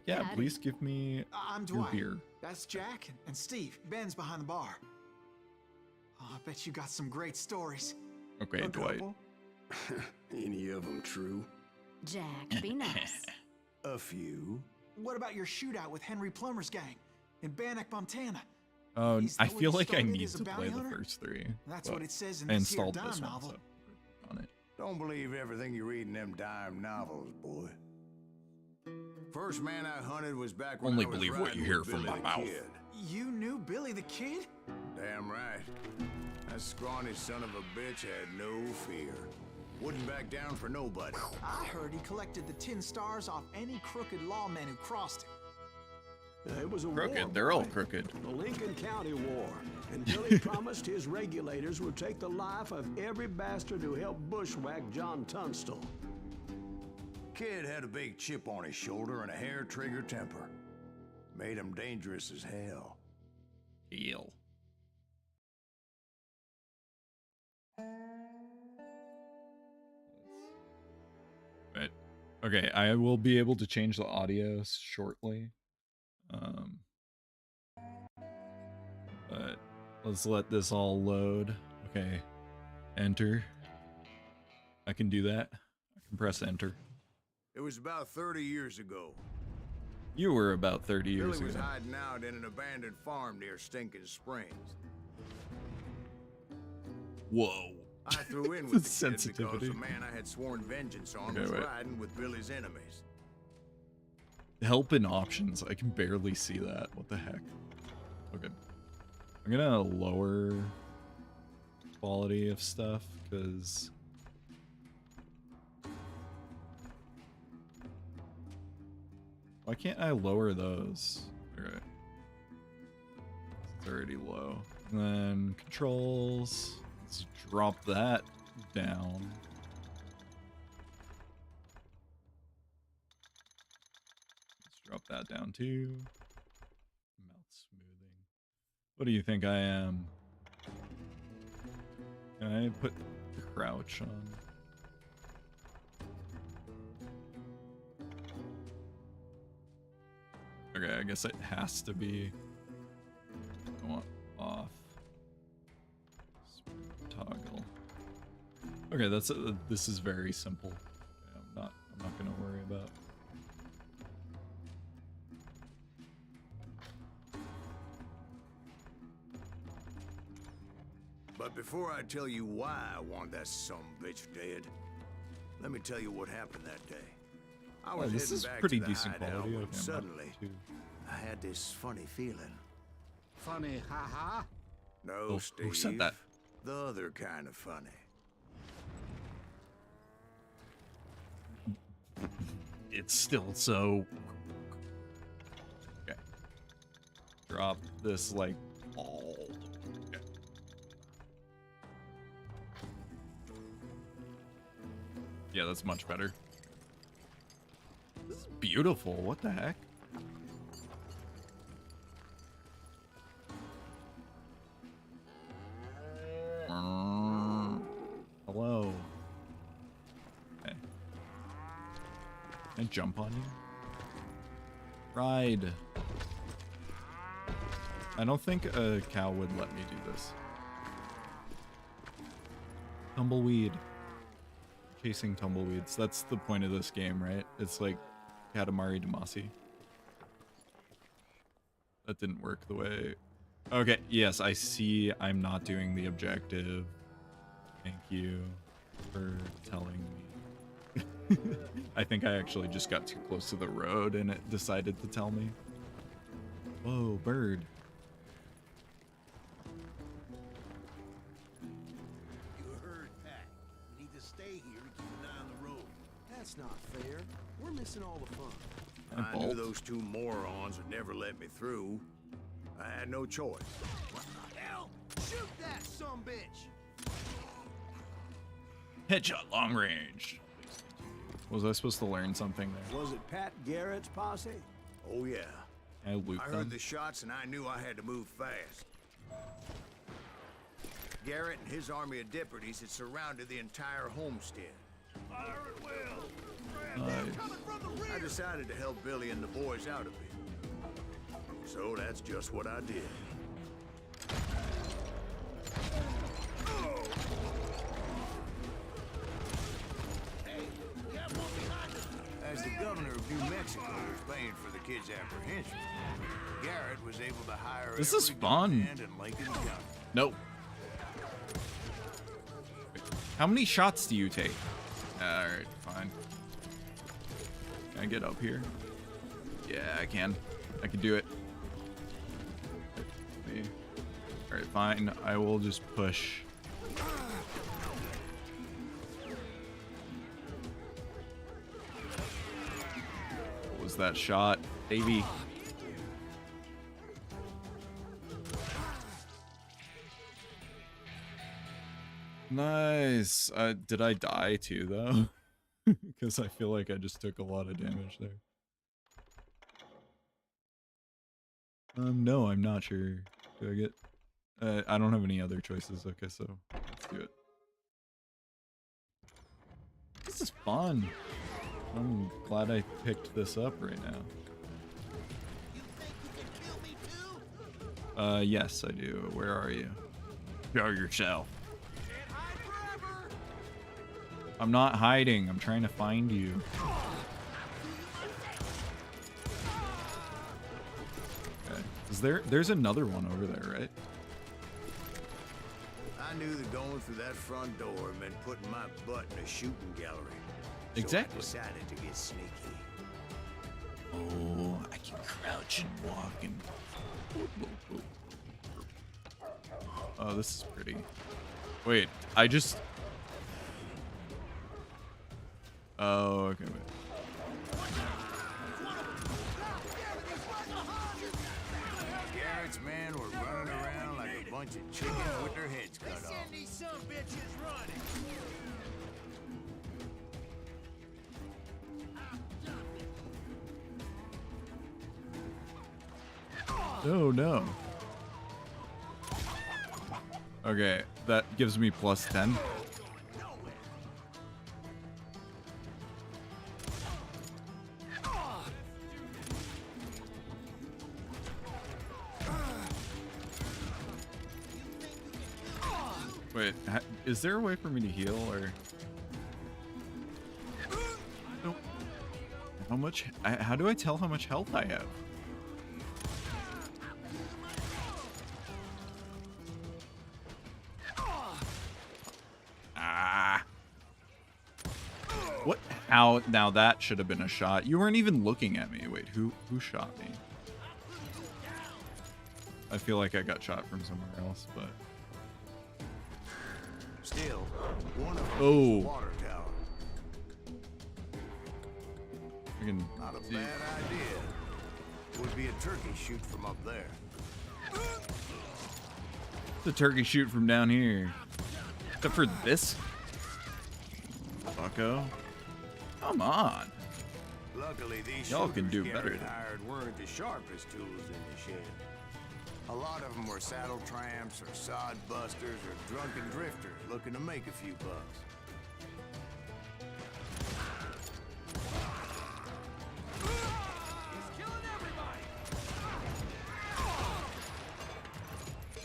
Yeah, please give me I'm your Dwight. beer. That's Jack and Steve. Ben's behind the bar. Oh, I bet you got some great stories. Okay, A Dwight. couple? Any of them true? Jack, be nice. A few. What about your shootout with Henry Plummer's gang in Bannock, Montana? Oh, Is I that what feel you like I started need as a to bounty play the hunter? first three. That's but what it says in I this here installed dime this one, novel. so on it. Don't believe everything you read in them dime novels, boy. First man I hunted was back when Only I was believe what riding you hear with from Billy my the mouth. Kid. You knew Billy the Kid? Damn right. That scrawny son of a bitch had no fear. Wouldn't back down for nobody. I heard he collected the 10 stars off any crooked lawman who crossed him. It was a war, Crooked. They're all boy. crooked. The Lincoln County War. And Billy promised his regulators would take the life of every bastard who helped bushwhack John Tunstall. Kid had a big chip on his shoulder and a hair-trigger temper. Made him dangerous as hell. Deal. Right. Okay, I will be able to change the audio shortly. But let's let this all load. Okay, enter. I can do that. I can press enter. It was about 30 years ago. You were about 30 years Billy was ago. hiding out in an abandoned farm near Stinking Springs. Whoa. I threw in with the kid Sensitivity. because the man I had sworn vengeance on Okay, was wait. riding with Billy's enemies. Help and options. I can barely see that. What the heck? Okay. I'm gonna lower quality of stuff because why can't I lower those? Okay. It's already low. And then controls. Let's drop that down. Let's drop that down too. Mouth smoothing. What do you think I am? Can I put crouch on? Okay, I guess it has to be off. Toggle. Okay, that's this is very simple. Okay, I'm not gonna worry about. But before I tell you why I want that sumbitch dead, let me tell you what happened that day. I was This heading is back pretty to the decent hideout quality. when Okay, I'm not suddenly too- I had this funny feeling. Funny, haha. No, Oh, Steve. who said that? The other kind of funny. It's still so. Okay. Drop this like all. Okay. Yeah, that's much better. This is beautiful. What the heck? Hello. Okay. Can I jump on you? Ride. I don't think a cow would let me do this. Tumbleweed. Chasing tumbleweeds. That's the point of this game, right? It's like Katamari Damacy. That didn't work the way... Okay, yes, I see I'm not doing the objective. Thank you for telling me. I think I actually just got too close to the road and it decided to tell me. Whoa, bird. You heard Pat. We need to stay here and keep an eye on the road. That's not fair. We're missing all the fun. I knew those two morons would never let me through. I had no choice. What the hell? Shoot that sumbitch! Headshot long range. Was I supposed to learn something there? Was it Pat Garrett's posse? Oh, yeah. I loot I them. heard the shots and I knew I had to move fast. Garrett and his army of deputies had surrounded the entire homestead. Fire at will! Nice. Coming from the rear! I decided to help Billy and the boys out of it. So that's just what I did. Hey, we have one behind us! As the governor of New Mexico was paying for the kids' apprehension, Garrett was able to hire This is every fun. gun in Lincoln County. Nope. How many shots do you take? Alright, fine. Can I get up here? Yeah, I can. I can do it. Alright, fine. I will just push. What was that shot, baby? Nice. Did I die too, though? Because I feel like I just took a lot of damage there. No, I'm not sure. Do I get... I don't have any other choices. Okay, so let's do it. This is fun. I'm glad I picked this up right now. Yes, I do. Where are you? Show yourself. I'm not hiding. I'm trying to find you. Okay. There's another one over there, right? I knew that going through that front door meant putting my butt in a shooting gallery. Exactly. So I decided to get sneaky. Oh, I can crouch and walk and... Oh, this is pretty. Wait, I just... Oh, okay, wait. Garrett's men were running around like a bunch of chickens with their heads cut off. These some bitches running. Oh, no. Okay, that gives me plus 10. Wait, is there a way for me to heal, or... Nope. How much... how do I tell how much health I have? Ah. What? How? Now that should have been a shot. You weren't even looking at me. Wait, who shot me? I feel like I got shot from somewhere else, but... Still, one of them Oh. is a water tower. I can Not a see. bad idea. It would be a turkey shoot from up there. The turkey shoot from down here. Except for this. Bucko. Come on. Luckily, these Y'all can shooters do better Garrett than- hired weren't the sharpest tools in the shed. A lot of them were saddle tramps or sod busters or drunken drifters looking to make a few bucks.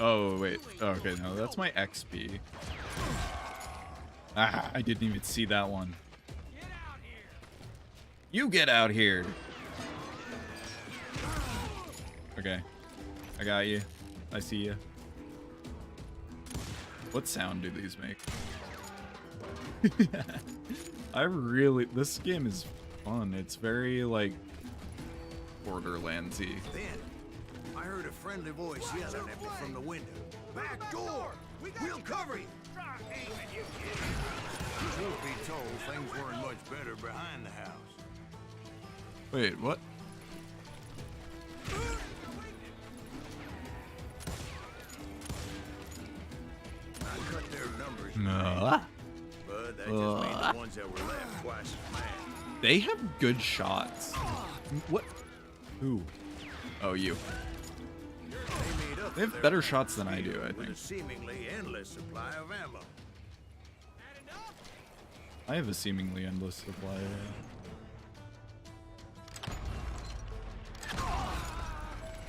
Oh, wait. Oh, okay, no, that's my XP. Ah, I didn't even see that one. You get out here. Okay. I got you. I see you. What sound do these make? This game is fun. It's very, like, Borderlands-y. Then, I heard a friendly voice yelling at me from the window. Back door! We'll cover you! Truth be told, things weren't much better behind the house. Wait, what? I cut their numbers, but that just made the ones that were left twice as mad. They have good shots. What? Who? Oh, you. They made up They have for their better lack shots of than I do, speed I with think. a seemingly endless supply of ammo. I have a seemingly endless supply.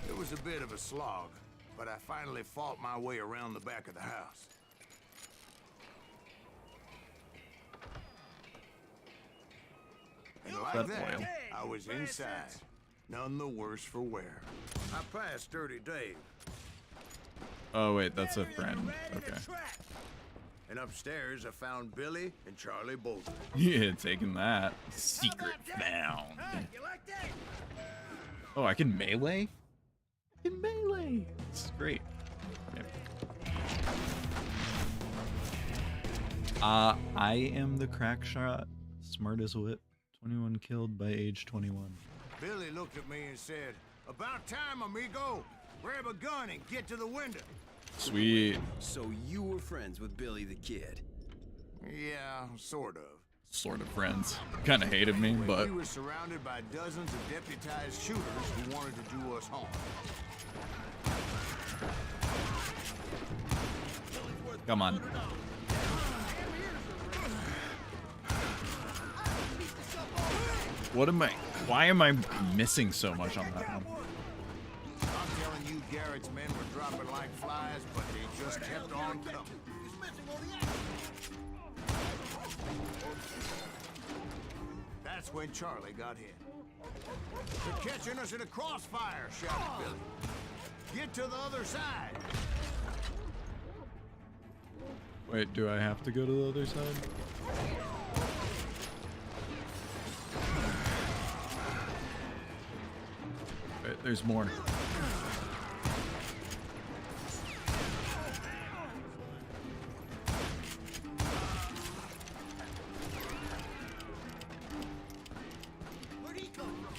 It was a bit of a slog, but I finally fought my way around the back of the house. And like That that, oil. I was inside, none the worse for wear. I passed Dirty Dave, Oh, wait, that's a friend. Okay. and upstairs I found Billy and Charlie Bolton. Yeah, taking that. Secret found. Oh, I can melee? I can melee. This is great. Okay. I am the crack shot. Smart as a whip. 21 killed by age 21. Billy looked at me and said, "About time, amigo. Grab a gun and get to the window." Sweet. So you were friends with Billy the Kid? Yeah, sort of. Sort of friends. Kind of hated me, but He was surrounded by dozens of deputized shooters who wanted to do us harm. come on. What am I? Why am I missing so much on that one? I'm telling you, Garrett's men were dropping like flies, but they just kept on coming. That's when Charlie got hit. They're catching us in a crossfire, shouted Billy. Get to the other side. Wait, do I have to go to the other side? Wait, there's more. Where'd he come from?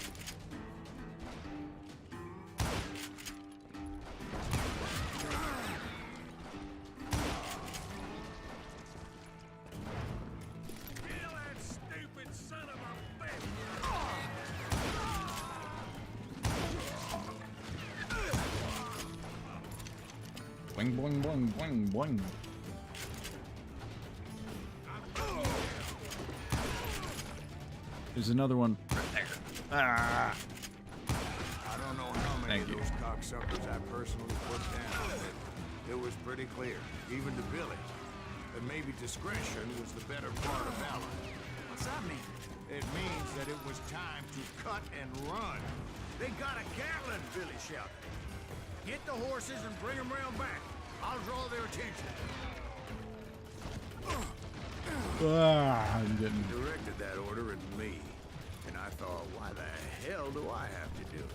Kill that stupid son of a bitch! Boing, boing, boing, boing, boing. There's another one right there. Ah. I don't know how many Thank of you. those cocksuckers I personally put down, but it was pretty clear, even to Billy, that maybe discretion was the better part of valor. What's that mean? It means that it was time to cut and run. They got a Gatlin, Billy shouted. Get the horses and bring them round back. I'll draw their attention. Ah, I'm getting. He directed that order at me, and I thought, why the hell do I have to do it?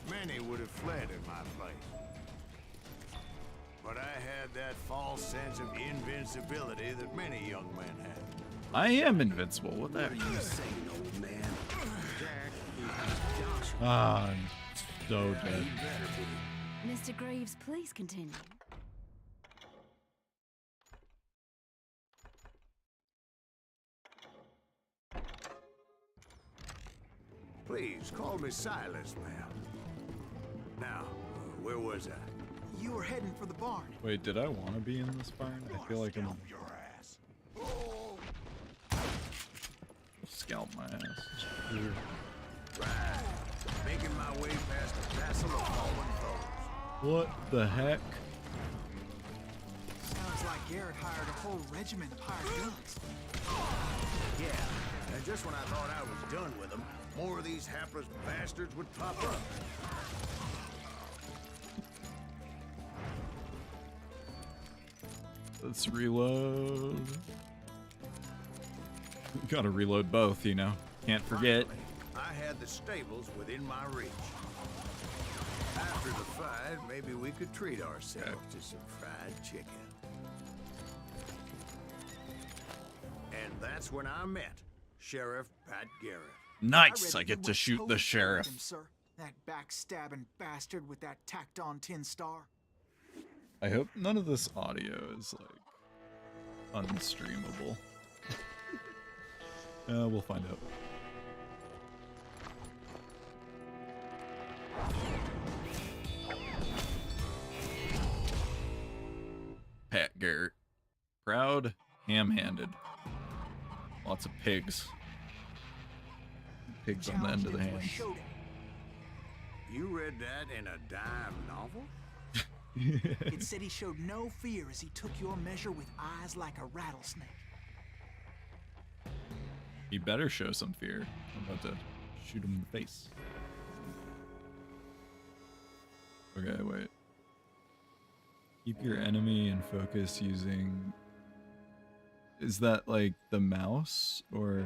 Many would have fled in my place. But I had that false sense of invincibility that many young men have. I am invincible. What the heck? What are you saying, old man? Ah, I'm so dead. Mr. Greaves, please continue. Please, call me Silas, ma'am. Now, where was I? You were heading for the barn. Wait, did I want to be in this barn? I feel like I'm. Your ass. Scalp my ass. Right. Making my way past the castle of fallen foes. What the heck? Sounds like Garrett hired a whole regiment of hired guns. Yeah, and just when I thought I was done with them, more of these hapless bastards would pop up. Let's reload. Gotta reload both, you know. Can't forget. Finally, I had the stables within my reach. After the fight, maybe we could treat ourselves to some fried chicken. And that's when I met Sheriff Pat Garrett. Nice, I read get you to went shoot the toe-to-toe with sheriff. him, sir. That backstabbing bastard with that tacked-on tin star. I hope none of this audio is like unstreamable. We'll find out. Pat Garrett. Proud, ham-handed. Lots of pigs. Pigs on the end of the Challenged into a hands. showdown. You read that in a dime novel? It said he showed no fear as he took your measure with eyes like a rattlesnake. He better show some fear. I'm about to shoot him in the face. Okay, wait. Keep your enemy in focus using... Is that like the mouse or...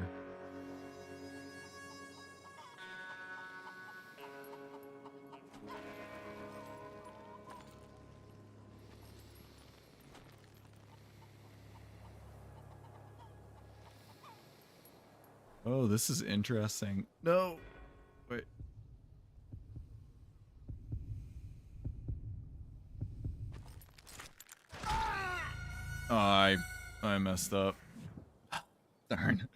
Oh, this is interesting. No. Wait. Oh, I messed up. Darn.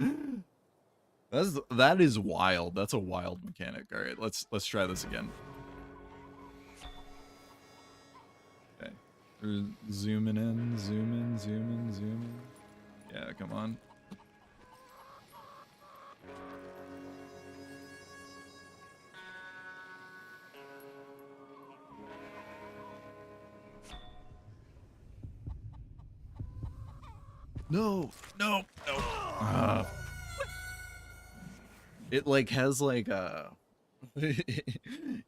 That is wild. That's a wild mechanic. All right, let's try this again. Okay, we're zooming in, zoom in, zoom in, zoom in. Yeah, come on. No, no, no. It like has like a it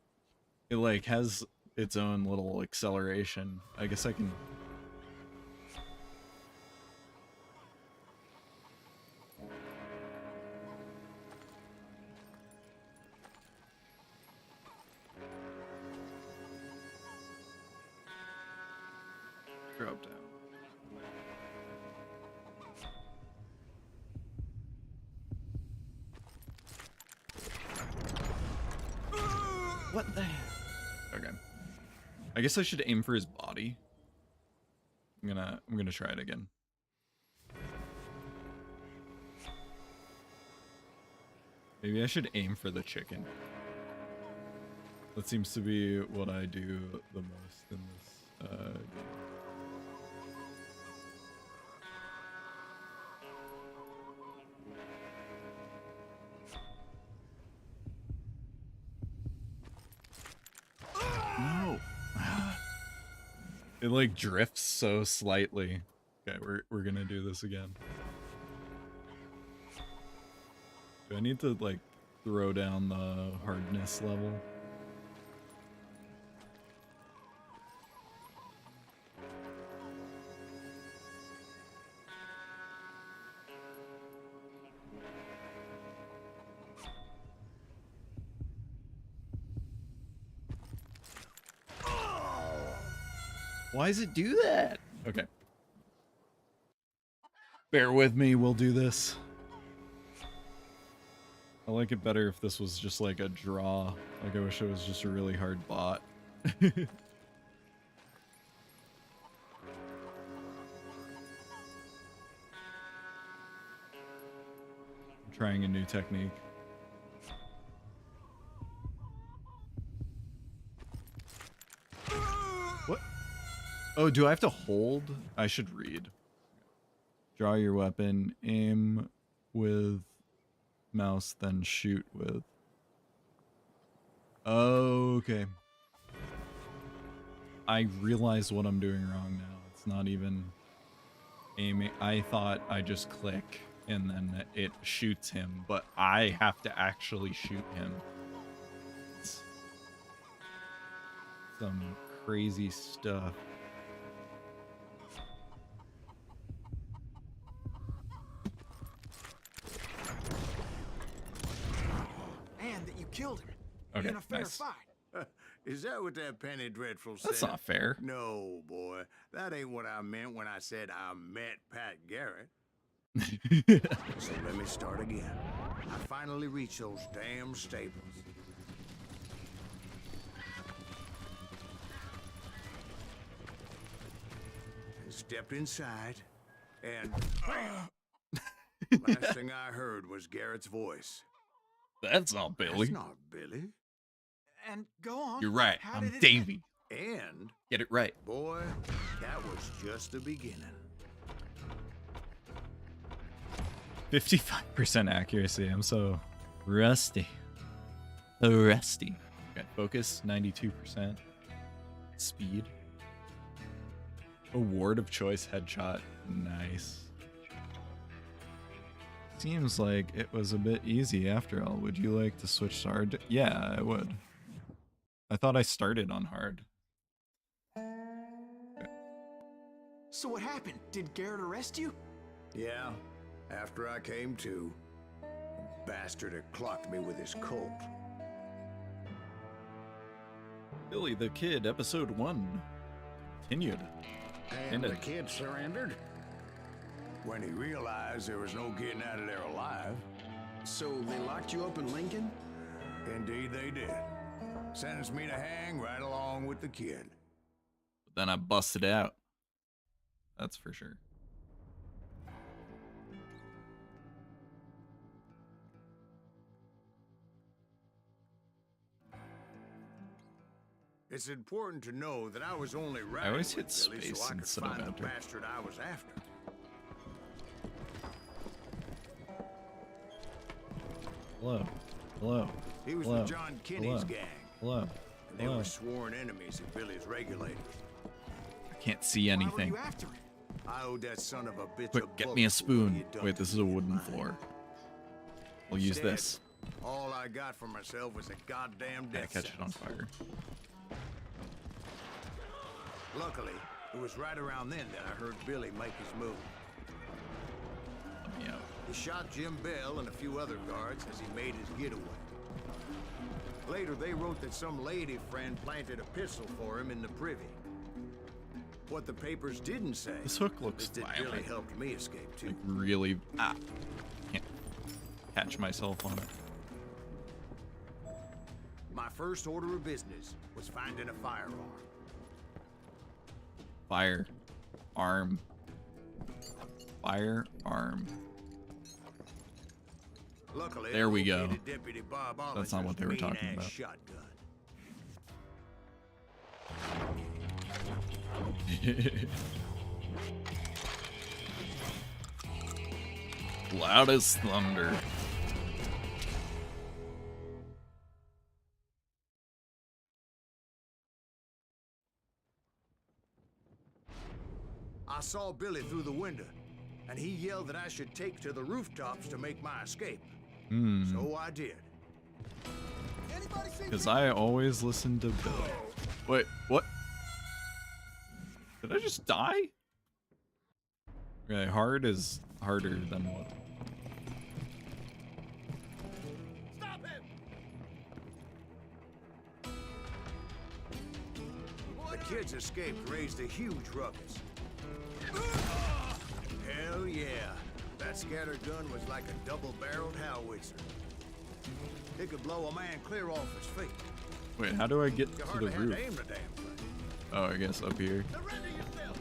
like has its own little acceleration. I guess I can. Drop down. What the heck? Okay. I guess I should aim for his body. I'm gonna try it again. Maybe I should aim for the chicken. That seems to be what I do the most in this game. No. It like drifts so slightly. Okay, we're gonna do this again. Do I need to like throw down the hardness level? Why does it do that? Okay. Bear with me, we'll do this. I like it better if this was just like a draw. Like I wish it was just a really hard bot. I'm trying a new technique. What? Oh, do I have to hold? I should read. Draw your weapon, aim with mouse, then shoot with. Okay. I realize what I'm doing wrong now. It's not even aiming. I thought I just click and then it shoots him, but I have to actually shoot him. It's some crazy stuff. And that you killed him. Okay, In a fair nice. fight. Is that what that Penny Dreadful said? That's not fair. No, boy. That ain't what I meant when I said I met Pat Garrett. So let me start again. I finally reached those damn stables. I stepped inside, and last thing I heard was Garrett's voice. That's not Billy. That's not Billy. And go on. You're right. How I'm did it Davey. And, Get it right. boy, that was just the beginning. 55% accuracy. I'm so rusty. So rusty. Okay, focus 92%. Speed. Award of choice headshot. Nice. Seems like it was a bit easy after all. Would you like to switch to hard? Yeah, I would. I thought I started on hard. So what happened? Did Garrett arrest you? Yeah, after I came to, the bastard had clocked me with his Colt. Billy the Kid, episode 1. Continued. And the Ended. kid surrendered. When he realized there was no getting out of there alive. So they locked you up in Lincoln? Indeed they did. Sentenced me to hang right along with the kid. But then I busted out. That's for sure. It's important to know that I was only I riding always with hit Billy space so I could instead of find the enter. bastard I was after. Hello. Hello. He was Hello. with John Kinney's Hello. gang, Hello. and they Hello. were sworn enemies of Billy's regulators. I can't see Why were anything. you after him? I owed that son of a bitch Quick, a get buck me a for what he spoon. had done Wait, to this is me a and wooden mine. floor. We'll use Instead, this. All I got for myself was a goddamn Gotta death catch it on sentence. fire. Luckily, it was right around then that I heard Billy make his move. Let me out. He shot Jim Bell and a few other guards as he made his getaway. Later, they wrote that some lady friend planted a pistol for him in the privy. What the papers didn't say This hook looks is that Billy violent. helped me escape too. Like really. Ah. Can't catch myself on it. My first order of business was finding a firearm. Firearm. Firearm. Luckily, There we I go. located Deputy Bob That's not what they were Ollinger's talking mean-ass about. Shotgun. Loud as thunder. I saw Billy through the window, and he yelled that I should take to the rooftops to make my escape. So I did. Because I always listen to Billy. Wait, what? Did I just die? Okay, hard is harder than what? Stop him! The kids escaped raised a huge ruckus. Hell yeah. That scatter gun was like a double-barreled howitzer. It could blow a man clear off his feet. Wait, how do I get You to the hardly had roof? to aim the damn thing. Oh, I guess up here. Surrender yourself!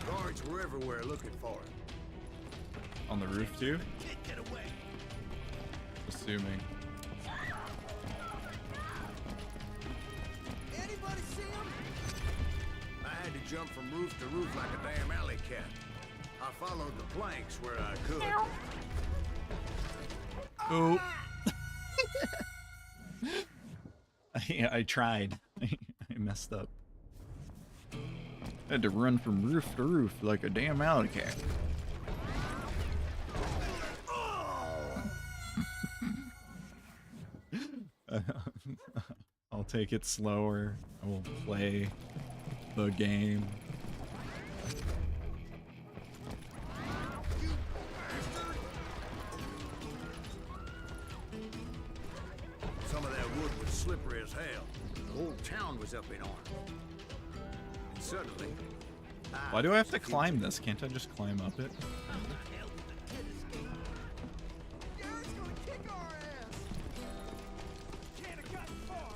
Guards were everywhere looking for him. On the roof too? Kid, get away! Assuming. Anybody see him? I had to jump from roof to roof like a damn alley cat. I followed the planks where I could. Oh. I tried. I messed up. I had to run from roof to roof like a damn alley cat. I'll take it slower. I will play the game. Some of that wood was slippery as hell. The whole town was up in arms. And suddenly, Why do I have to climb this? Can't I just climb up it? Garrett's gonna kick our ass! Can't have gotten far!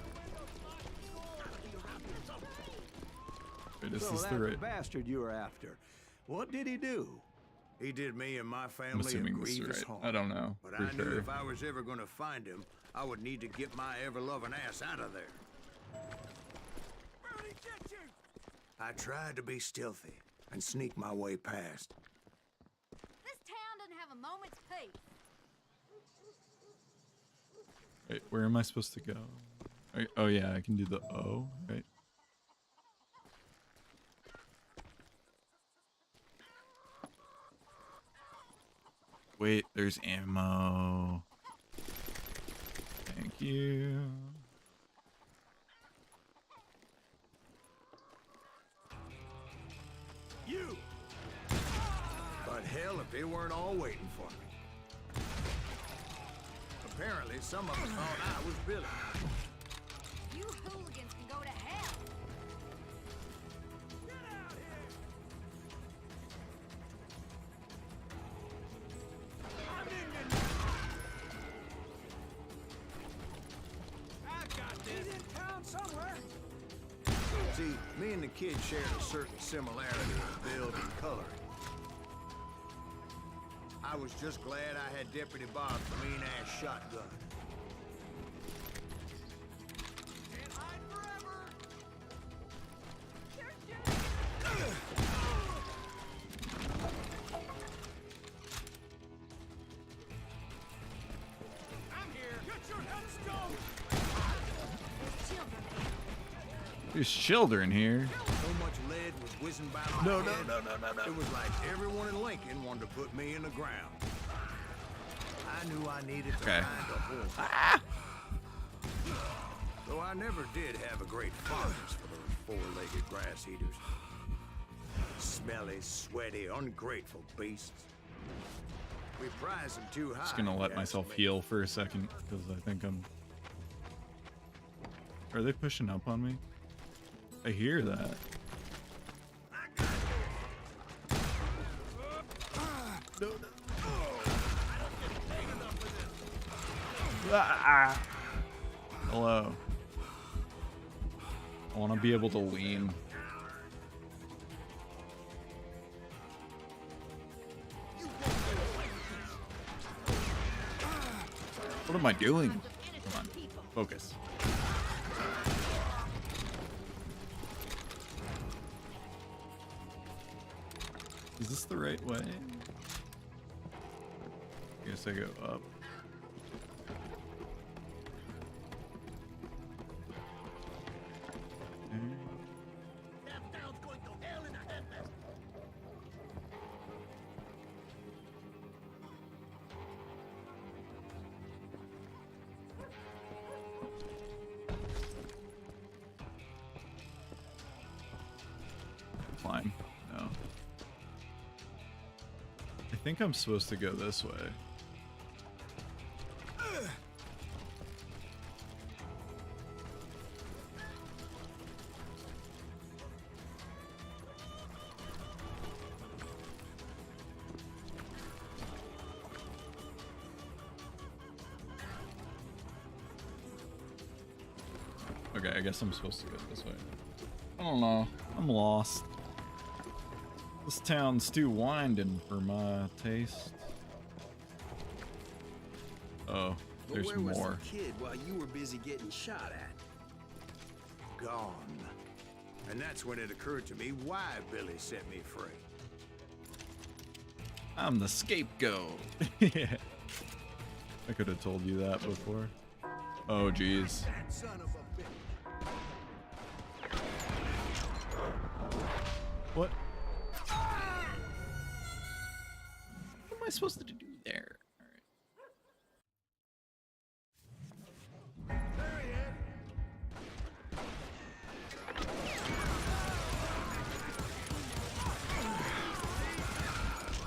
Wait, is So this that the right? bastard you were after, what did he do? he did me and my I'm family a assuming this is grievous right. harm. I don't know But for I knew sure. if I was ever going to find him, I would need to get my ever-loving ass out of there. Bernie, get you! I tried to be stealthy and sneak my way past. This town doesn't have a moment's peace. Wait, where am I supposed to go? Oh yeah, I can do the O, right? Wait, there's ammo. Thank you. You! But hell, if they weren't all waiting for me. Apparently, some of them thought I was Billy. You hooligans can go to hell. See, me and the kid shared a certain similarity in build and color. I was just glad I had Deputy Bob's mean-ass shotgun. There's children here. So much lead was whizzing by my head. No. It was like everyone in Lincoln wanted to put me in the ground. I knew I needed to find a home. Though I never did have a great fondness for those four-legged grass eaters. Smelly, sweaty, ungrateful beasts. We prize them too high. Just gonna let myself heal for a second because I think I'm. Are they pushing up on me? I hear that. Ah. Hello. I want to be able to lean. What am I doing? Come on, focus. Is this the right way? I guess I go up. Climb. No. I think I'm supposed to go this way. Okay, I guess I'm supposed to go this way. I don't know. I'm lost. This town's too winding for my taste. Oh, there's But where more. was the kid while you were busy getting shot at? Gone. And that's when it occurred to me why Billy set me free. I'm the scapegoat. Yeah. I could have told you that before. Oh, jeez. That son of a bitch. What? What am I supposed to do there? All right. There he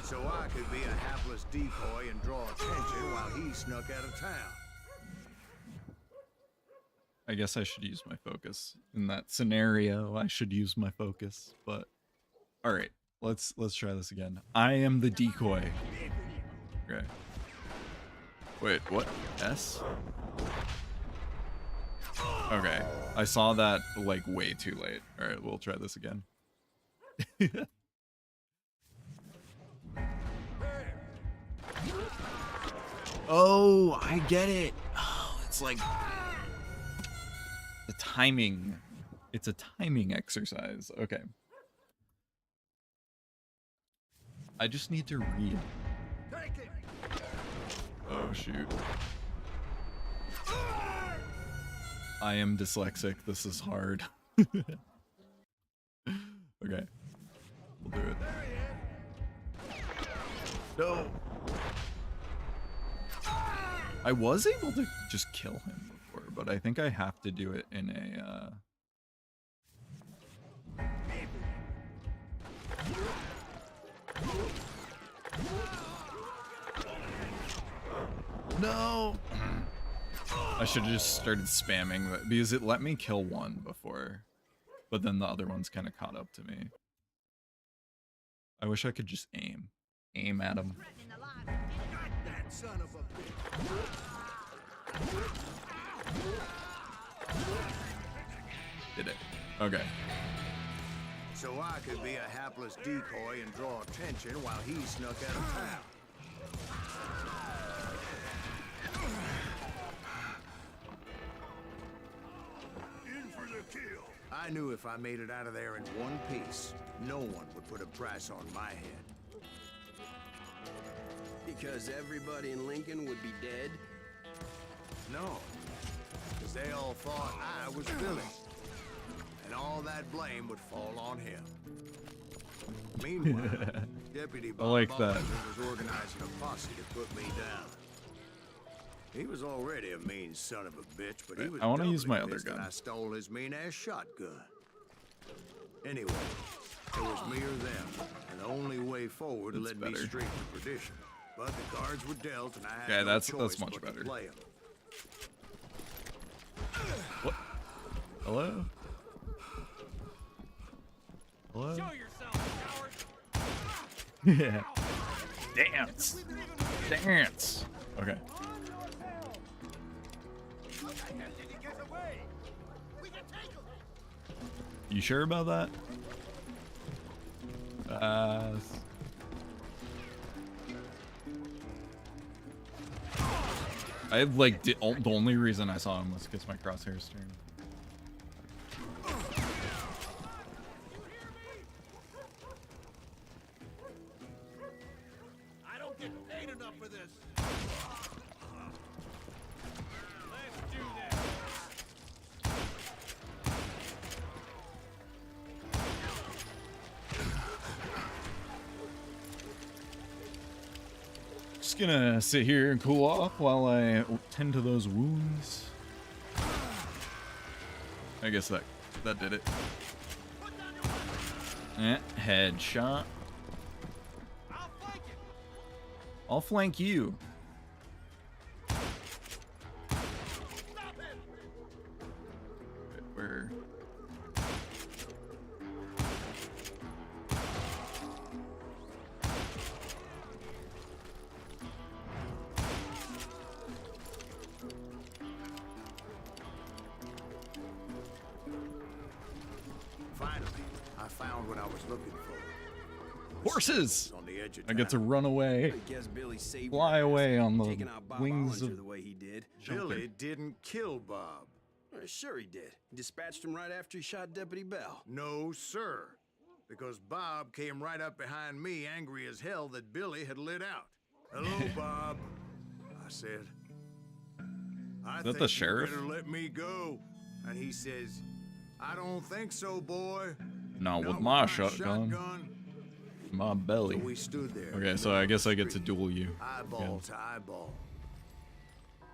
is. So I could be a hapless decoy and draw attention while he snuck out of town. I guess I should use my focus in that scenario. I should use my focus, but all right, let's try this again. I am the decoy. Okay. Wait, what? S? Okay, I saw that like way too late. All right, we'll try this again. Oh, I get it. Oh, it's like the timing. It's a timing exercise. Okay. I just need to read. Take it. Oh, shoot. I am dyslexic. This is hard. Okay. We'll do it. There he is. No. I was able to just kill him before, but I think I have to do it in a, No! I should have just started spamming that because it let me kill one before, but then the other one's kind of caught up to me. I wish I could just aim at him. That son of a bitch. Did it. Okay. So I could be a hapless decoy and draw attention while he snuck out of town. In for the kill. I knew if I made it out of there in one piece, no one would put a price on my head. Because everybody in Lincoln would be dead? No, because they all thought I was Billy. And all bad blame would fall on him. Meanwhile, Deputy Bob like that. Officer was organizing a posse to put me down. He was already a mean son of a bitch, but he was I want to use doubly my other pissed that gun. I stole his mean-ass shotgun. Anyway, it was me or them, and the only way forward That's led me better. straight to perdition. But the cards were dealt, and I had Yeah, no that's choice much but better. to play 'em. What? Hello? Hello? Show yourself, coward! Yeah. Dance. Dance. Okay. You sure about that? I like the only reason I saw him was because my crosshairs turned. I don't get paid enough for this. Let's do this. Just gonna sit here and cool off while I tend to those wounds. I guess that did it. Headshot. I'll flank it. I'll flank you. Stop him. Where? Finally, I found what I was looking for. Horses! On the edge of I get to town. run away. I guess Billy saved Fly your ass, away on the taking out Bob wings Ollinger of the way he did. Billy didn't kill Bob. Sure he did. He dispatched him right after he shot Deputy Bell. No, sir. Because Bob came right up behind me, angry as hell that Billy had lit out. Hello, Bob. I said. I that think the you sheriff? better let me go. And he says, I don't think so, boy. Not with Not my shotgun. shotgun. My So belly. we stood there. Okay, in so the I middle guess of I the get to street, duel you. eyeball Yeah. to eyeball.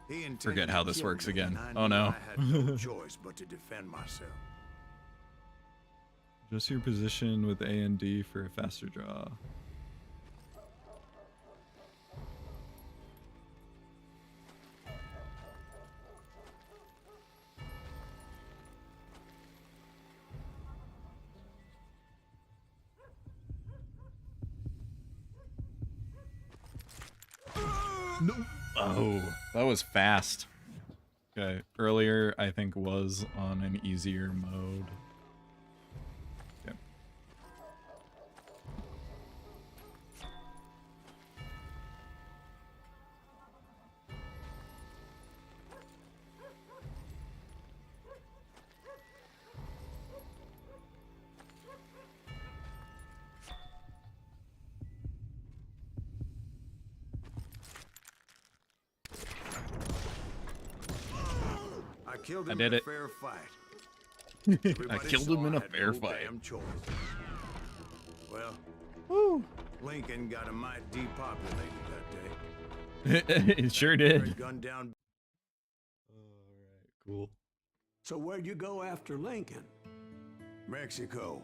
He intended Forget how to this kill works me, again. and I Oh, knew no. I had no choice but to defend myself. Adjust your position with A and D for a faster draw. No. Oh, that was fast. Okay, earlier I think was on an easier mode. Okay. I killed I him did in a it. fair fight. I Everybody killed saw him in I a had fair no fight. damn choice. Well, Woo. Lincoln got a mite depopulated that day. It sure Red did. gunned down. Alright, cool. So where'd you go after Lincoln? Mexico.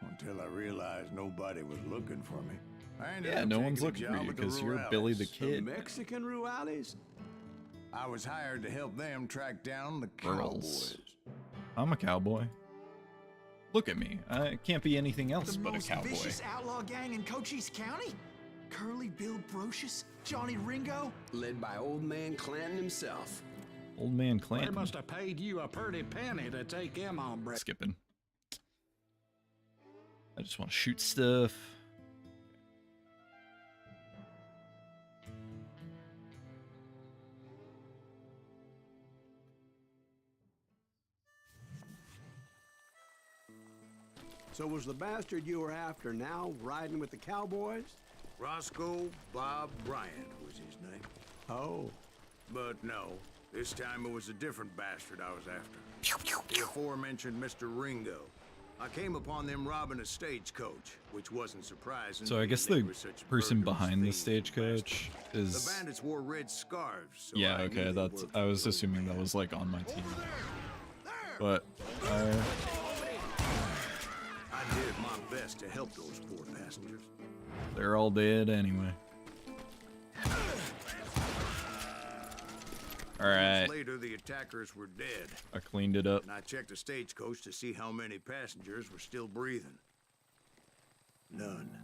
Until I realized nobody was looking for me. I ended Yeah, up no one's taking a looking for job you at the because you're Billy the Rurales. The Kid. Mexican Rurales? I was hired to help them track down the Girls. cowboys. I'm a cowboy. Look at me. I can't be anything else The but a most cowboy. vicious outlaw gang in Cochise County? Curly Bill Brocious? Johnny Ringo? Led by old man Clanton himself. Old man They Clanton. must have paid you a pretty penny to take him on, Brett. Skipping. I just want to shoot stuff. So was the bastard you were after now riding with the cowboys? Roscoe Bob Bryant was his name. Oh. But no, this time it was a different bastard I was after. The aforementioned Mr. Ringo. I came upon them robbing a stagecoach, which wasn't surprising. So I guess they the were such person burglars, behind the thieves, stagecoach bastards. is. The bandits wore red scarves. So Yeah, I knew okay, they that's. worked I for was the assuming that man. was like on my team, There! but I did my best to help those poor passengers. they're all dead anyway. All right, Later, the attackers were dead, I cleaned it up. and I checked the stagecoach to see how many passengers were still breathing. None.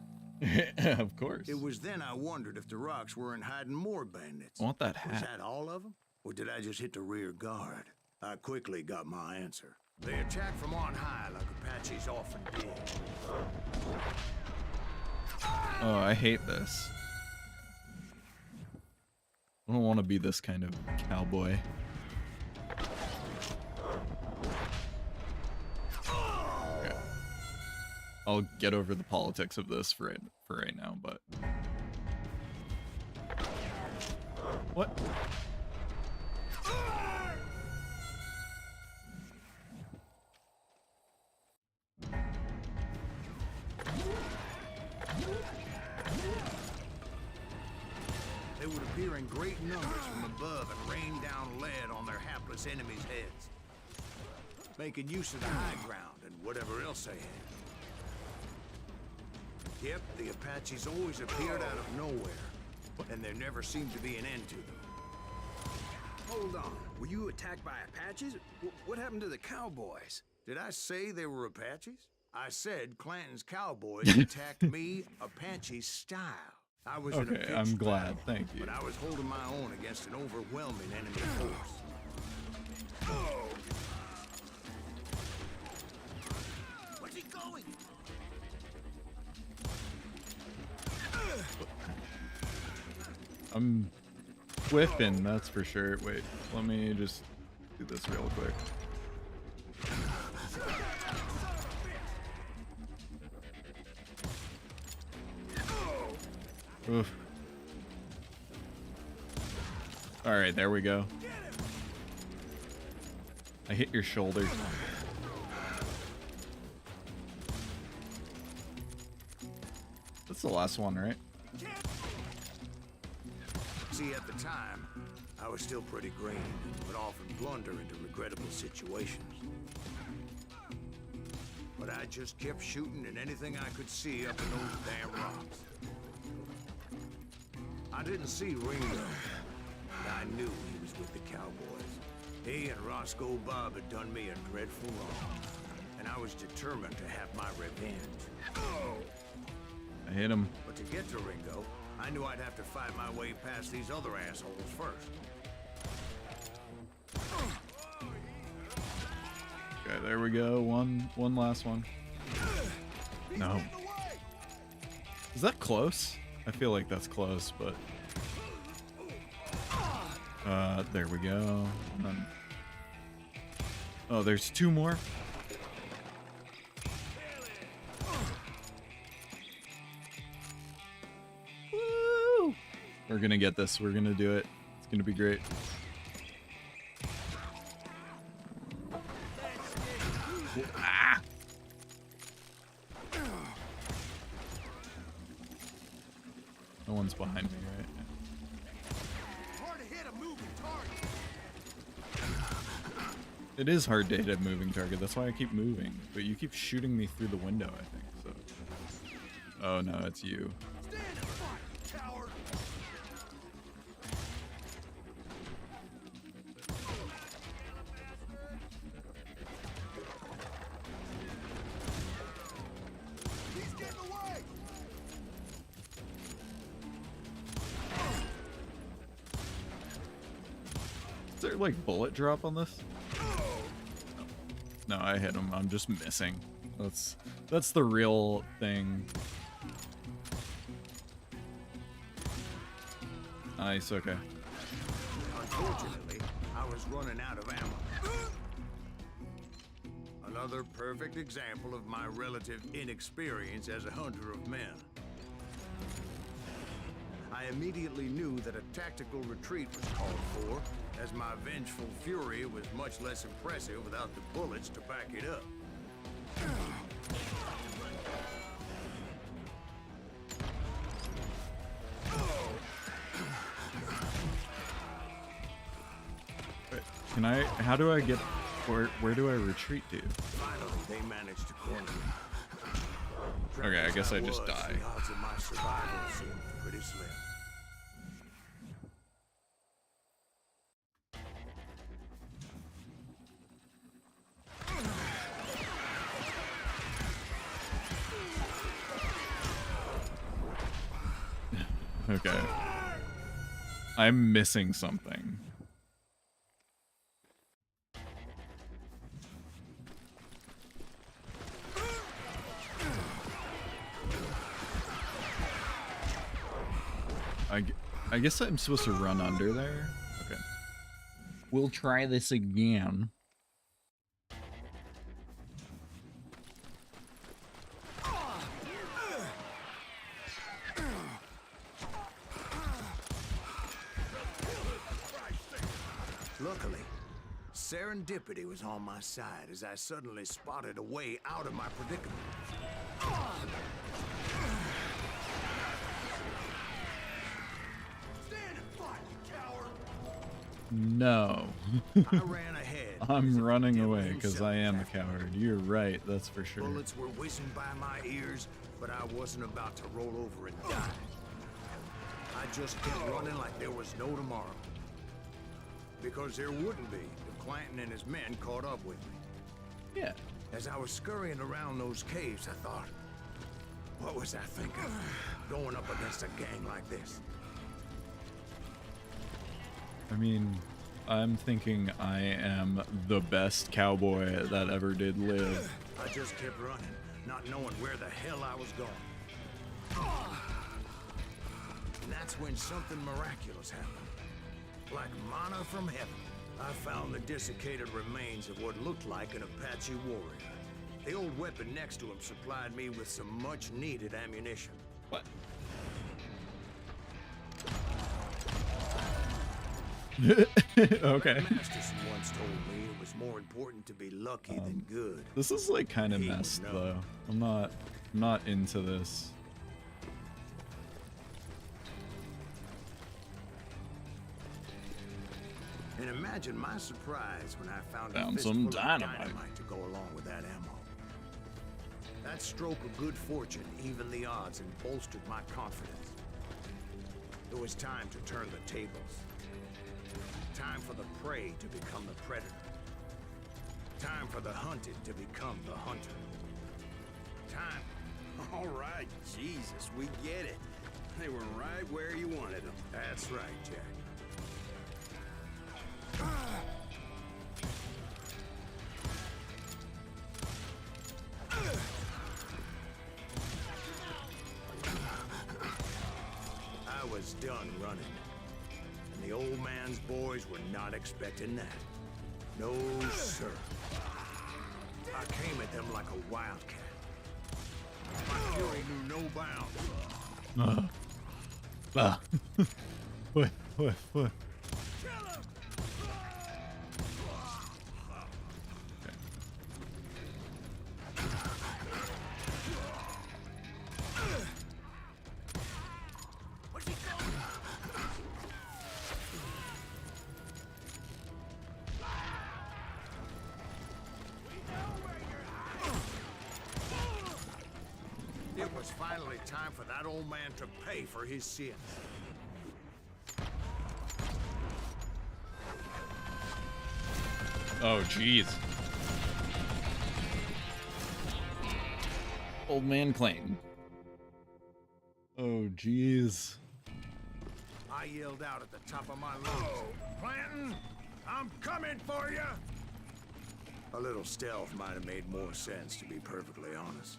Of course. It was then I wondered if the rocks weren't hiding more bandits. I want that Was hat. that all of them? Or did I just hit the rear guard? I quickly got my answer. They attacked from on high like Apaches often did. Oh, I hate this. I don't want to be this kind of cowboy. Okay. I'll get over the politics of this for right now, but what? They would appear in great numbers from above and rain down lead on their hapless enemies' heads, making use of the high ground and whatever else they had. Yep, the Apaches always appeared out of nowhere, and there never seemed to be an end to them. Hold on. Were you attacked by Apaches? What happened to the cowboys? Did I say they were Apaches? I said Clanton's cowboys attacked me Apache style. I was in a Okay, pitched I'm glad. battle, Thank you. but I was holding my own against an overwhelming enemy force. Where's he going? I'm whipping, that's for sure. Wait, let me just do this real quick. Oof. All right, there we go. I hit your shoulder. That's the last one, right? See, at the time, I was still pretty green and would often blunder into regrettable situations. But I just kept shooting at anything I could see up in those damn rocks. I didn't see Ringo, but I knew he was with the cowboys. He and Roscoe Bob had done me a dreadful wrong, and I was determined to have my revenge. I hit him. But to get to Ringo, I knew I'd have to fight my way past these other assholes first. Okay, there we go. One last one. No. Is that close? I feel like that's close, but there we go. Oh, there's two more. Woo! We're gonna get this. We're gonna do it. It's gonna be great. Ah! No one's behind me, right? Hard to hit a moving target. It is hard to hit a moving target. That's why I keep moving. But you keep shooting me through the window, I think. So. Oh no, it's you. Stand and fight, coward. He's getting away. Is there like bullet drop on this? No, I hit him. I'm just missing. That's the real thing. Nice, okay. Unfortunately, I was running out of ammo. Another perfect example of my relative inexperience as a hunter of men. I immediately knew that a tactical retreat was called for, as my vengeful fury was much less impressive without the bullets to back it up. Can I? How do I get? Where do I retreat to? Finally, they managed to corner me. Okay, I guess I As just was, die. The odds of my survival seemed pretty slim. Okay. I'm missing something. I guess I'm supposed to run under there? Okay. We'll try this again. Luckily, serendipity was on my side as I suddenly spotted a way out of my predicament. Stand and fight, you coward! No. I ran ahead. I'm running Devil away because himself I am a attacked me. coward. You're right, that's for sure. Bullets were whizzing by my ears, but I wasn't about to roll over and die. I just kept running like there was no tomorrow. Because there wouldn't be if Clanton and his men caught up with me. Yeah. As I was scurrying around those caves, I thought, what was I thinking? Going up against a gang like this? I mean, I'm thinking I am the best cowboy that ever did live. I just kept running, not knowing where the hell I was going. And that's when something miraculous happened. Like manna from heaven, I found the desiccated remains of what looked like an Apache warrior. The old weapon next to him supplied me with some much-needed ammunition. What? Okay. Masterson once told me it was more important to be lucky than good. This is like kind of He would messed know. though. I'm not into this. And imagine my surprise when I found Found a some fistful of dynamite. to go along with that ammo. That stroke of good fortune evened the odds and bolstered my confidence. It was time to turn the tables. Time for the prey to become the predator. Time for the hunted to become the hunter. Time. All right, Jesus, we get it. They were right where you wanted them. That's right, Jack. I was done running, and the old man's boys were not expecting that. No, sir. I came at them like a wildcat. My fury knew no bounds. What? It was finally time for that old man to pay for his sins. Oh, jeez. Old man Clayton. Oh, jeez. I yelled out at the top of my lungs, Clanton, I'm coming for you! A little stealth might have made more sense, to be perfectly honest.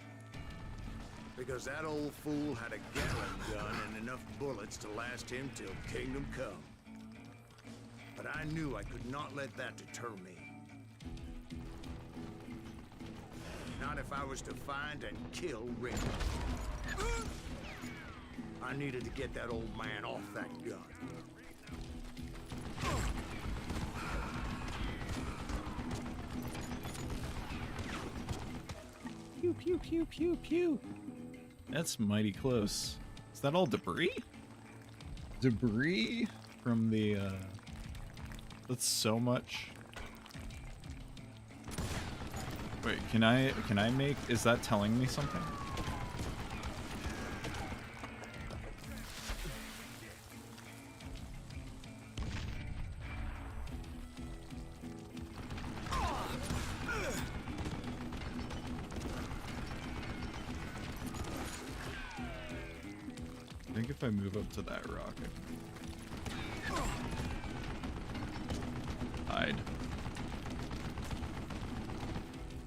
Because that old fool had a Gatling gun and enough bullets to last him till kingdom come. But I knew I could not let that deter me. Not if I was to find and kill Rick. I needed to get that old man off that gun. Pew, pew, pew, pew, pew. That's mighty close. Is that all debris? Debris from the, that's so much. Wait, can I make, is that telling me something? I think if I move up to that rock, I can hide.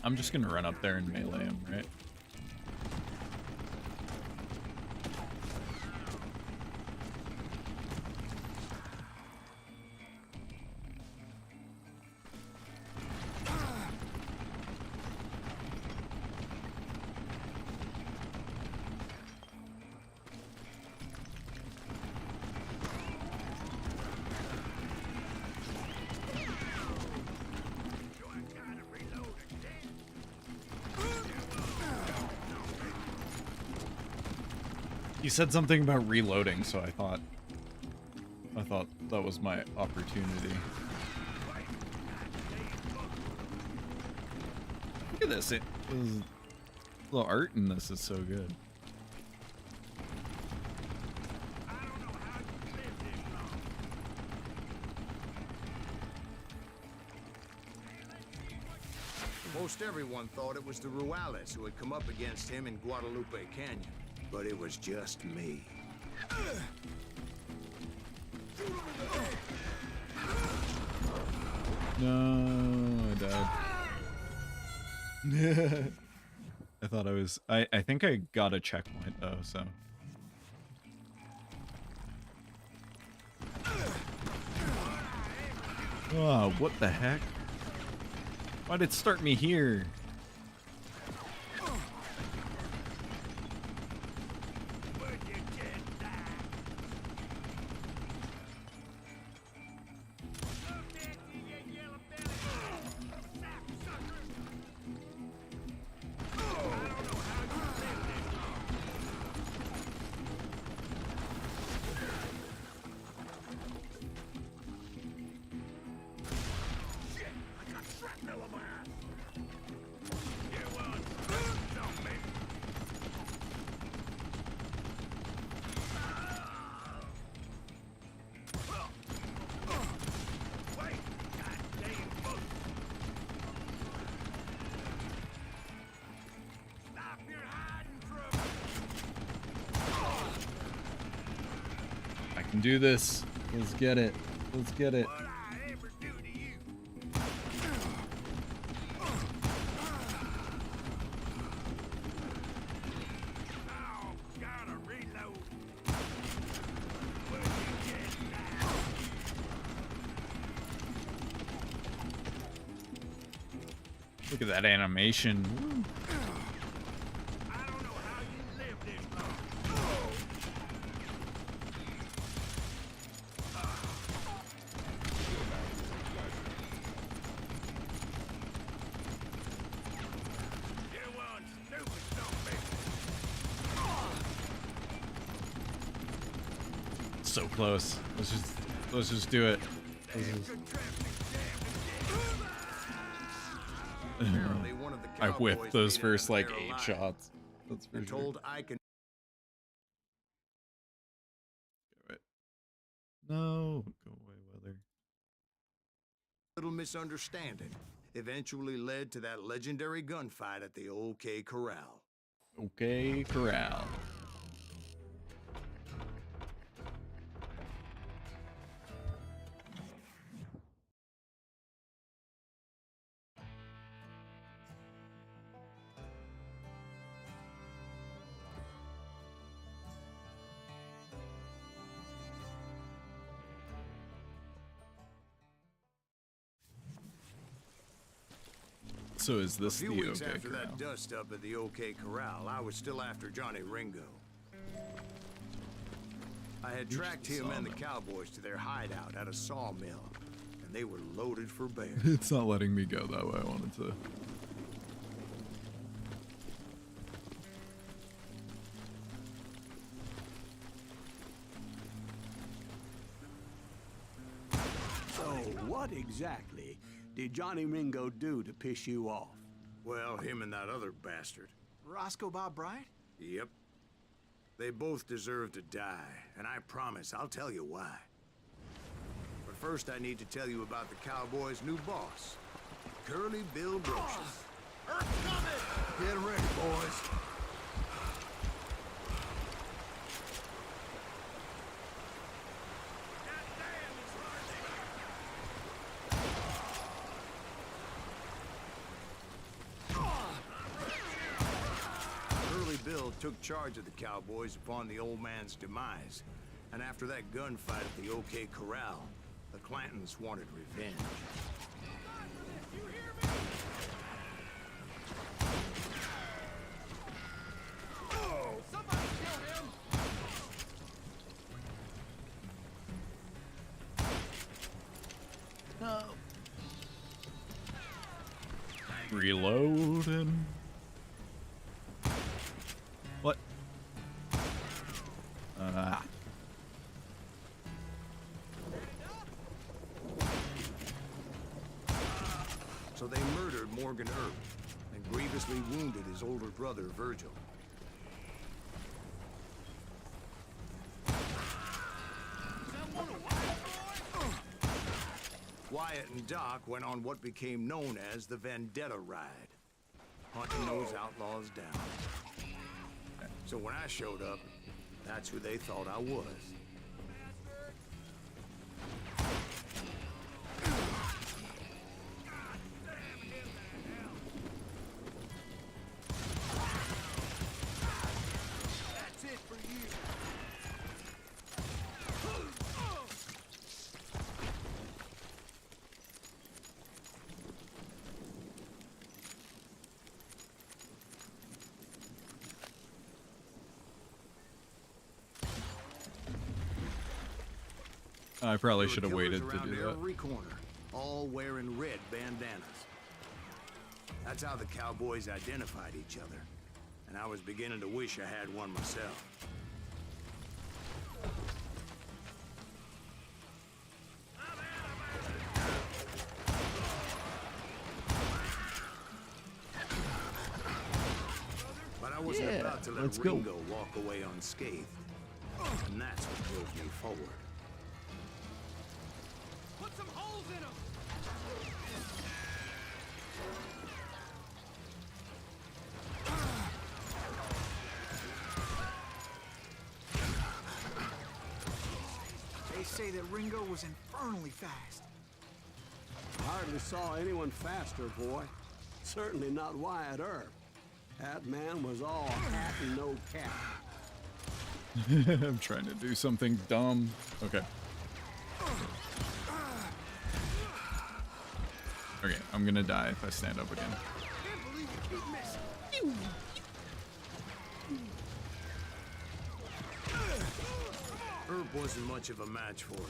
I'm just gonna run up there and melee him, right? He said something about reloading, so I thought that was my opportunity. Look at this. The art in this is so good. Most everyone thought it was the Juarez who had come up against him in Guadalupe Canyon. But it was just me. No, I died. I thought I was... I think I got a checkpoint, though, so... Oh, what the heck? Why did it start me here? Do this. Let's get it. Let's get it. Look at that animation. Woo. So close. Let's just do it. I whipped those first like 8 shots. That's for sure. Told I can. No, go away, weather. Little misunderstanding eventually led to that legendary gunfight at the OK Corral. OK Corral. So is this the OK Corral? A few weeks after that dust up at the OK Corral, I was still after Johnny Ringo. I had tracked him and the cowboys to their hideout at a sawmill, and they were loaded for bear. It's not letting me go that way. I wanted to. What exactly did Johnny Ringo do to piss you off? Well, him and that other bastard. Roscoe Bob Bright? Yep. They both deserve to die, and I promise I'll tell you why. But first I need to tell you about the Cowboys' new boss, Curly Bill Brocious. Earth's coming! Get ready, boys. Bill took charge of the Cowboys upon the old man's demise, and after that gunfight at the OK Corral, the Clantons wanted revenge. You hear me? Oh, somebody kill him! No. Reloading. What? So they murdered Morgan Earp and grievously wounded his older brother, Virgil. Wyatt and Doc went on what became known as the Vendetta Ride, hunting those outlaws down. So when I showed up, that's who they thought I was. That's it for you. I probably There should were have waited killers to around do that. every corner, all wearing red bandanas. That's how the Cowboys identified each other, and I was beginning to wish I had one myself. But I wasn't Yeah, about to let let's go. Ringo walk away unscathed, and that's what drove me forward. Put some holes in him! They say that Ringo was infernally fast. Hardly saw anyone faster, boy. Certainly not Wyatt Earp. That man was all hat and no cap. I'm trying to do something dumb. Okay. Okay, I'm gonna die if I stand up again. Can't believe you keep missing. Herb wasn't much of a match for him,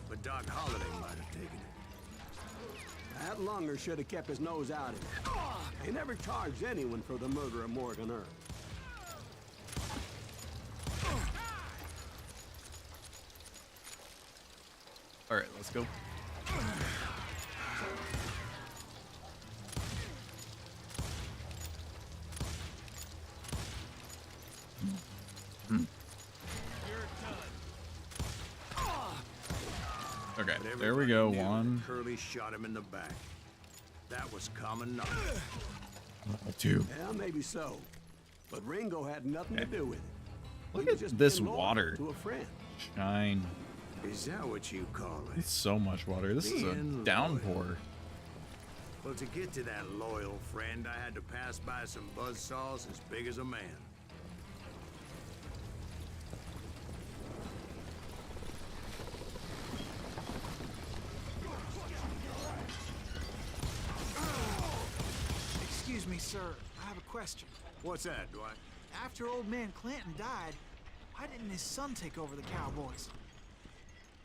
but Doc Holliday might have taken it. That lunger should have kept his nose out of it. They never charged anyone for the murder of Morgan Earp. All right, let's go. Okay, But there we go. everybody knew One, Curly shot him in the back. That was common knowledge. two. Yeah, maybe so. But Ringo had nothing to do with it. Look He was at just this being loyal water. to a friend. Shine. Is that what you call it? It's so much water. This is a Being downpour. Well, to get to that loyal friend, I had to pass by some buzzsaws as big as a man. Excuse me, sir. I have a question. What's that, Dwight? After old man Clanton died, why didn't his son take over the Cowboys?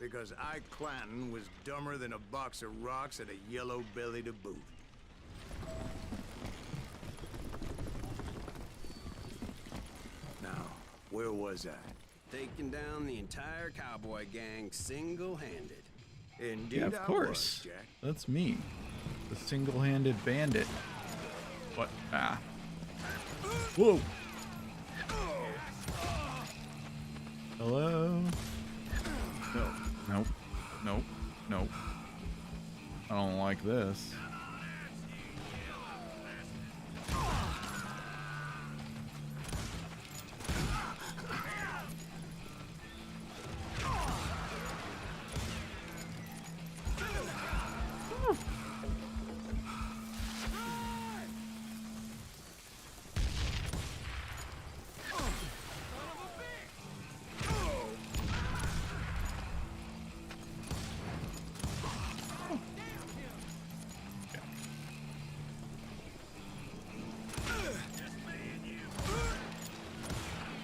Because Ike Clanton was dumber than a box of rocks and a yellow belly to boot. Now, where was I? Taking down the entire cowboy gang single-handed. Indeed, Yeah, of I course. was, Jack. That's me. The single-handed bandit. What? Ah. Whoa. Hello? No. Nope. Nope. Nope. I don't like this.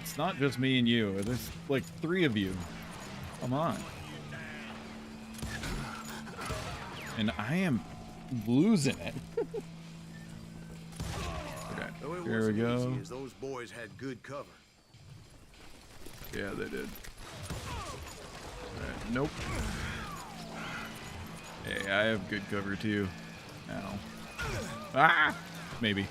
It's not just me and you. There's like 3 of you. Come on. And I am losing it. Okay, Though it here we wasn't go. easy, as those boys had good cover. Yeah, they did. Alright, nope. Hey, I have good cover too. Now. Ah! Maybe.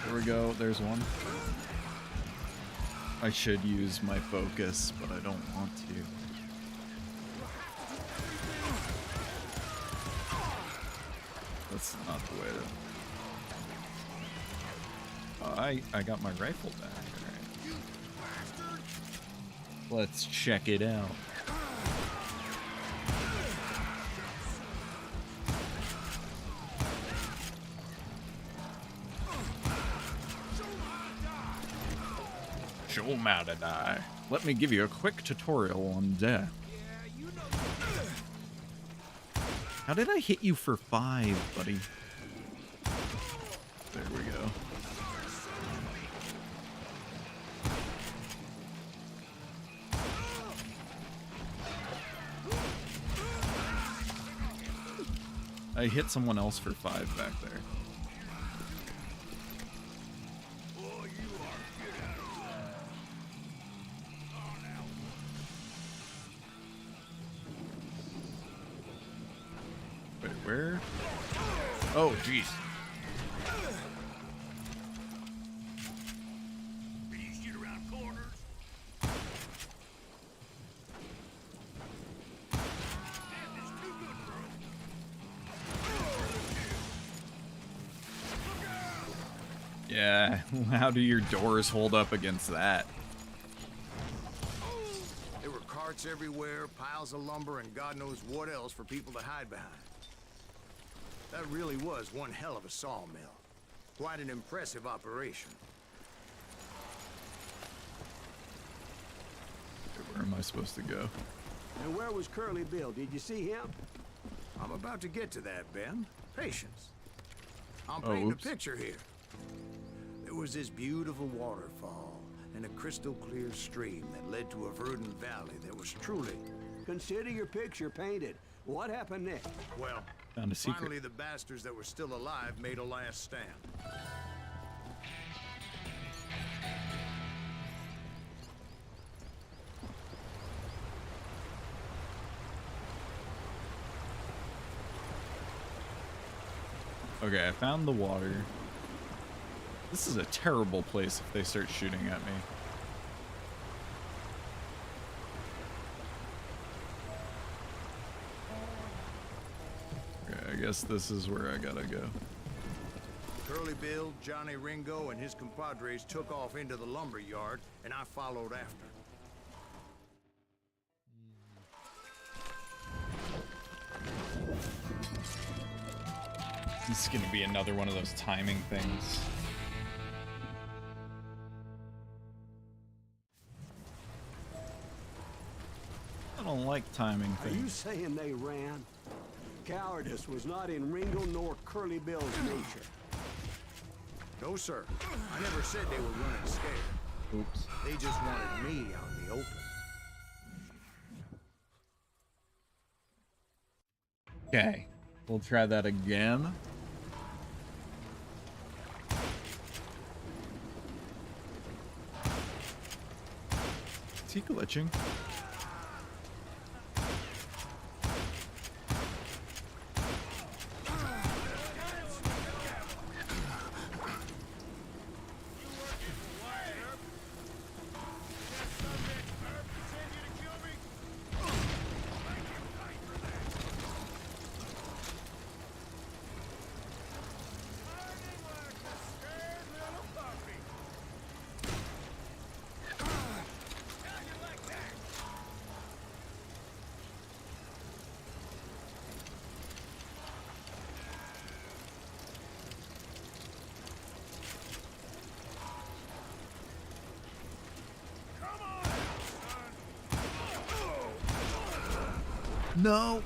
There we go. There's one. I should use my focus, but I don't want to. That's not the way to... I got my rifle back. All right. Let's check it out. Show 'em how to die. Let me give you a quick tutorial on death. How did I hit you for 5, buddy? There we go. I hit someone else for 5 back there. Wait, where? Oh, jeez. Yeah, how do your doors hold up against that? There were carts everywhere, piles of lumber, and God knows what else for people to hide behind. That really was one hell of a sawmill. Quite an impressive operation. Where am I supposed to go? And where was Curly Bill? Did you see him? I'm about to get to that, Ben. Patience. I'm Oh, painting oops. a picture here. There was this beautiful waterfall and a crystal clear stream that led to a verdant valley that was truly... Consider your picture painted. What happened next? Well, Found a secret. finally the bastards that were still alive made a last stand. Okay, I found the water. This is a terrible place if they start shooting at me. Okay, I guess this is where I gotta go. Curly Bill, Johnny Ringo, and his compadres took off into the lumber yard, and I followed after. This is gonna be another one of those timing things. I don't like timing Are you things. saying they ran? Cowardice was not in Ringo nor Curly Bill's nature. No, sir. I never said they were running scared. Oops. They just wanted me out in the open. Okay, we'll try that again. Is he glitching? No.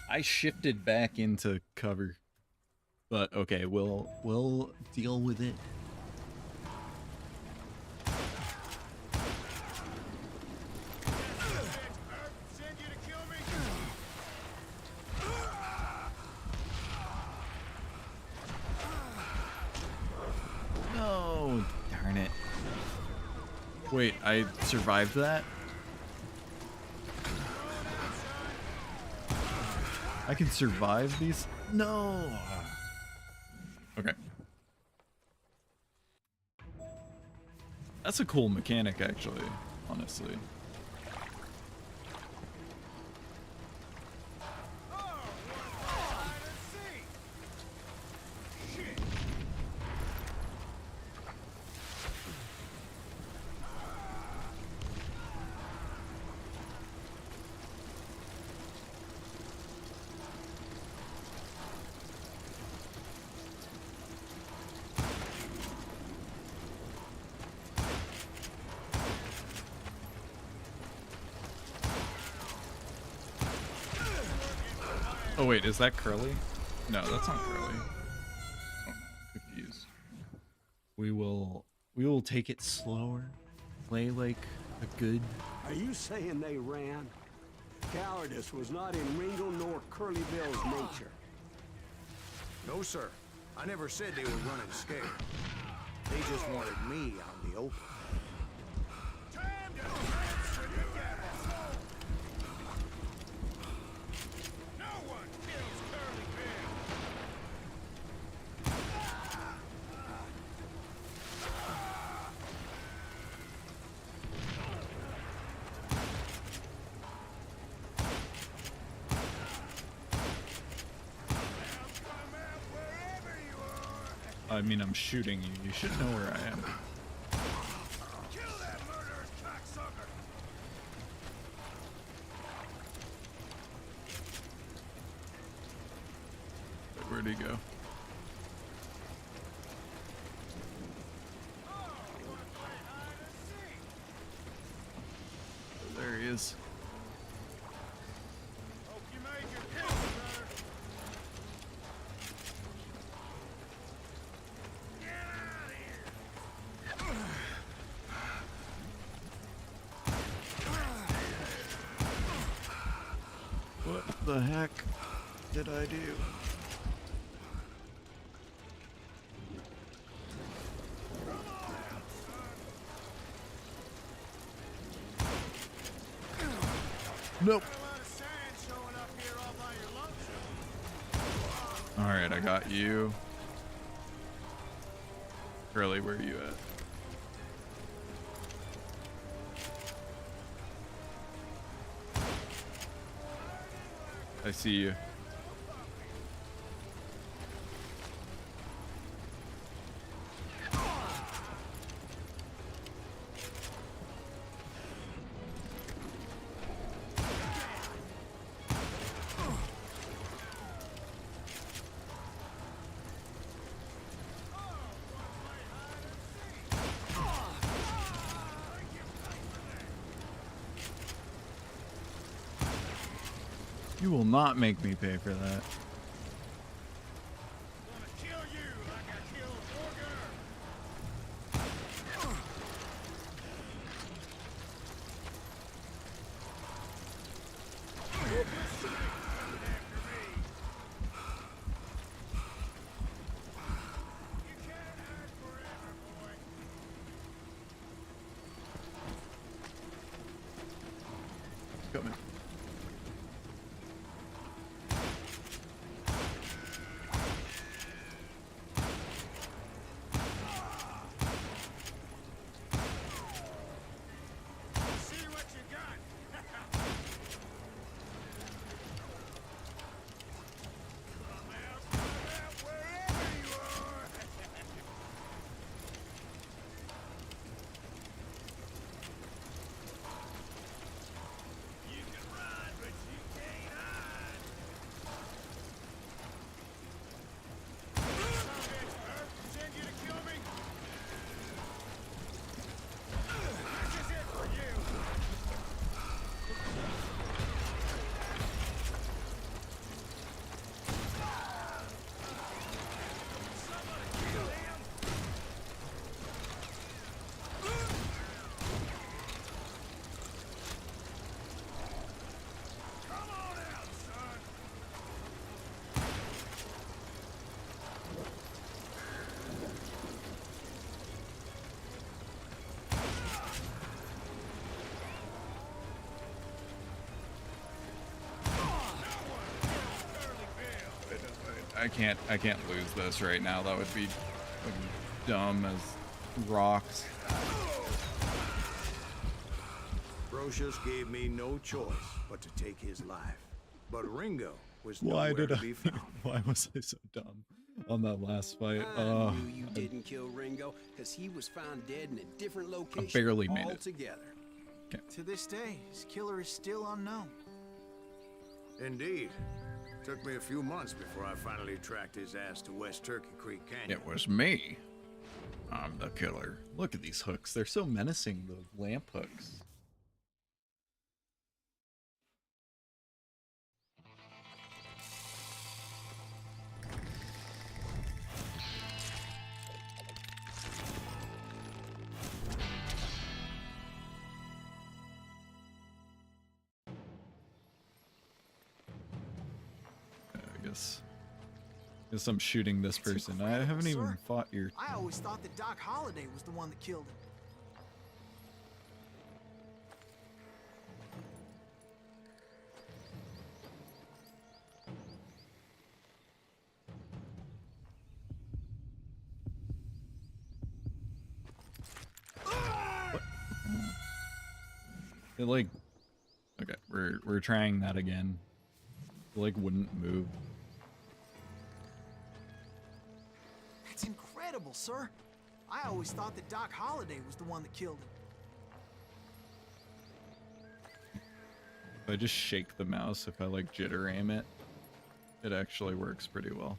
I shifted back into cover. But okay, we'll deal with it. No, darn it. Wait, I survived that? I can survive these? No. Okay. That's a cool mechanic, actually, honestly. Oh wait, is that Curly? No, that's not Curly. Oh, I'm confused. We will take it slower. Play like a good. Are you saying they ran? Cowardice was not in Ringo nor Curlyville's nature. No, sir. I never said they were running scared. They just wanted me out in the open. I mean, I'm shooting you. You should know where I am. Kill that murderous cocksucker! Where'd he go? Oh, there he is. Hope you made your kill, brother. What the heck did I do? Nope. Alright, I got you. Curly, where are you at? I see you. You will not make me pay for that. I can't lose this right now. That would be fucking dumb as rocks. Brocious gave me no choice but to take his life. But Ringo was Why nowhere did to I? be found. Why was I so dumb on that last fight? I knew you didn't kill Ringo, because he was found dead in a different location barely made it. altogether. To this day, his killer is still unknown. Indeed. Took me a few months before I finally tracked his ass to West Turkey Creek Canyon. It was me. I'm the killer. Look at these hooks. They're so menacing, the lamp hooks. Guess I'm shooting this person. I haven't even sir. fought your... I always thought that Doc Holliday was the one that killed him. It like... Okay, we're trying that again. It like wouldn't move. That's incredible, sir. I always thought that Doc Holliday was the one that killed him. If I just shake the mouse, if I like jitter aim it, it actually works pretty well.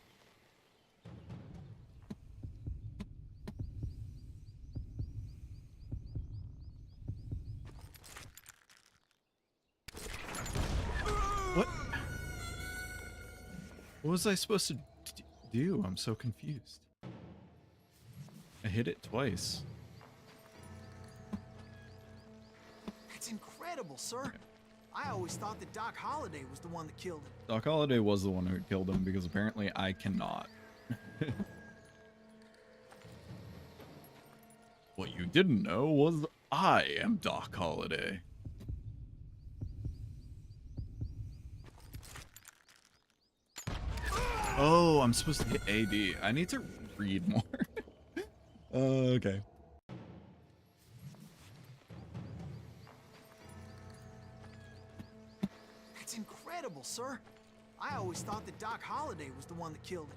What? What was I supposed to do? I'm so confused. I hit it twice. That's incredible, sir. I always thought that Doc Holliday was the one that killed him. Doc Holliday was the one who killed him because apparently I cannot. What you didn't know was I am Doc Holliday. Oh, I'm supposed to hit AD. I need to read more. Okay. That's incredible, sir. I always thought that Doc Holliday was the one that killed him.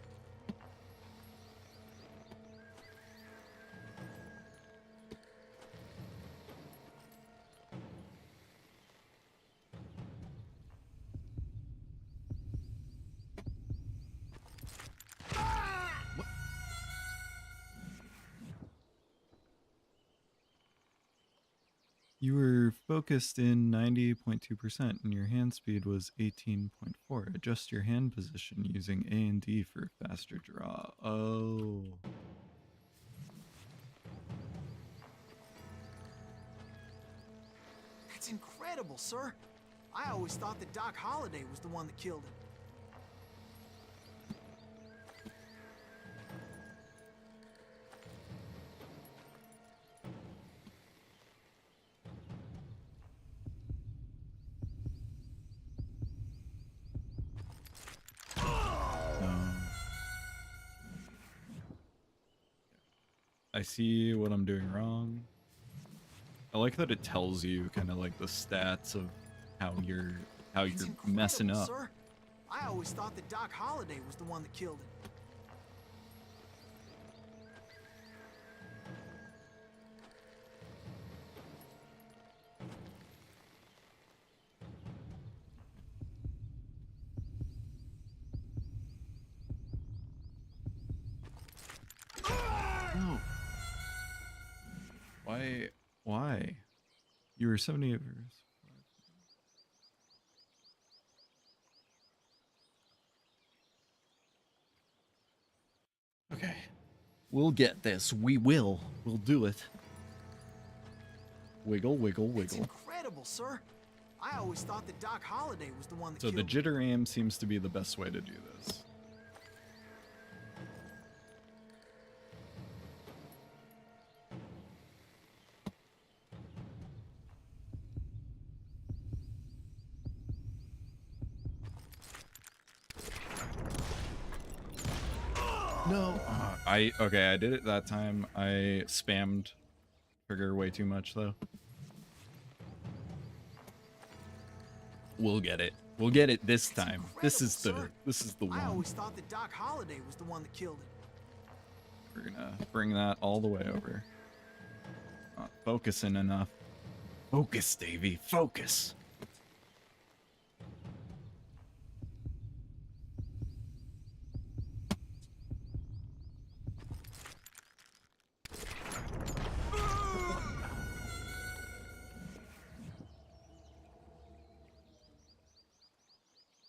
You were focused in 90.2% and your hand speed was 18.4. Adjust your hand position using A and D for faster draw. Oh. That's incredible, sir. I always thought that Doc Holliday was the one that killed him. I see what I'm doing wrong. I like that it tells you kind of like the stats of how you're That's messing incredible, up. Sir. I always thought that Doc Holliday was the one that killed him. No. Why? You were 70 years. Okay. We'll get this. We will. We'll do it. Wiggle, wiggle, That's wiggle. incredible, sir. I always thought that Doc Holliday was the one that So killed the him. jitter aim seems to be the best way to do this. No. Okay, I did it that time. I spammed trigger way too much though. We'll get it. We'll get it this time. This is the I one. always thought that Doc Holliday was the one that killed him. We're gonna bring that all the way over. Not focusing enough. Focus, Davey. Focus.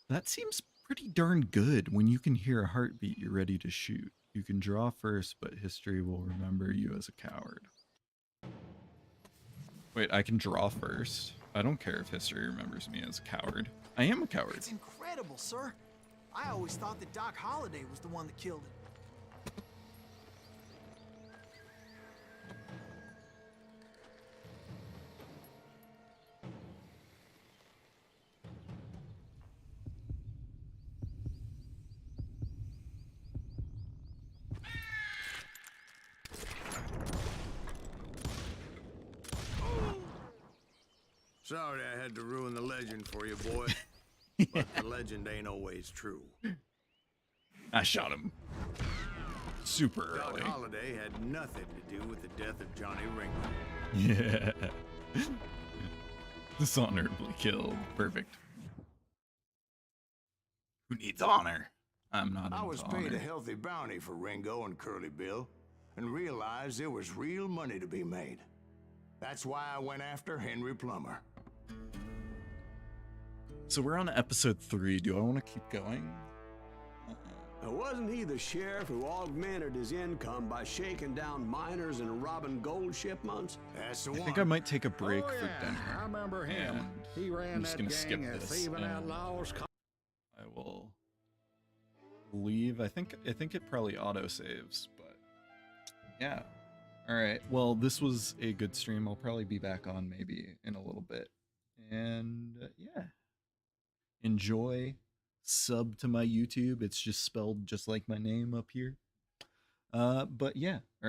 That seems pretty darn good. When you can hear a heartbeat, you're ready to shoot. You can draw first, but history will remember you as a coward. Wait, I can draw first. I don't care if history remembers me as a coward. I am a coward. It's incredible, sir. I always thought that Doc Holliday was the one that killed him. Sorry I had to ruin the legend for you, boy. But the legend ain't always true. I shot him super Doc early. Holliday had nothing to do with the death of Johnny Ringo. Yeah. Dishonorably killed. Perfect. Who needs honor? I'm not I into was honor. paid a healthy bounty for Ringo and Curly Bill, and realized there was real money to be made. That's why I went after Henry Plummer. So we're on episode 3. Do I want to keep going? Wasn't he the sheriff who augmented his income by shaking down miners and robbing gold shipments? That's the I one. think I might take a break Oh, for yeah, dinner. I remember him. And He ran I'm just that gonna skip gang of this, thieving and outlaws. I will leave. I think it probably auto saves, but yeah. All right. Well, this was a good stream. I'll probably be back on maybe in a little bit. And yeah. Enjoy. Sub to my YouTube. It's just spelled just like my name up here. But yeah. All right.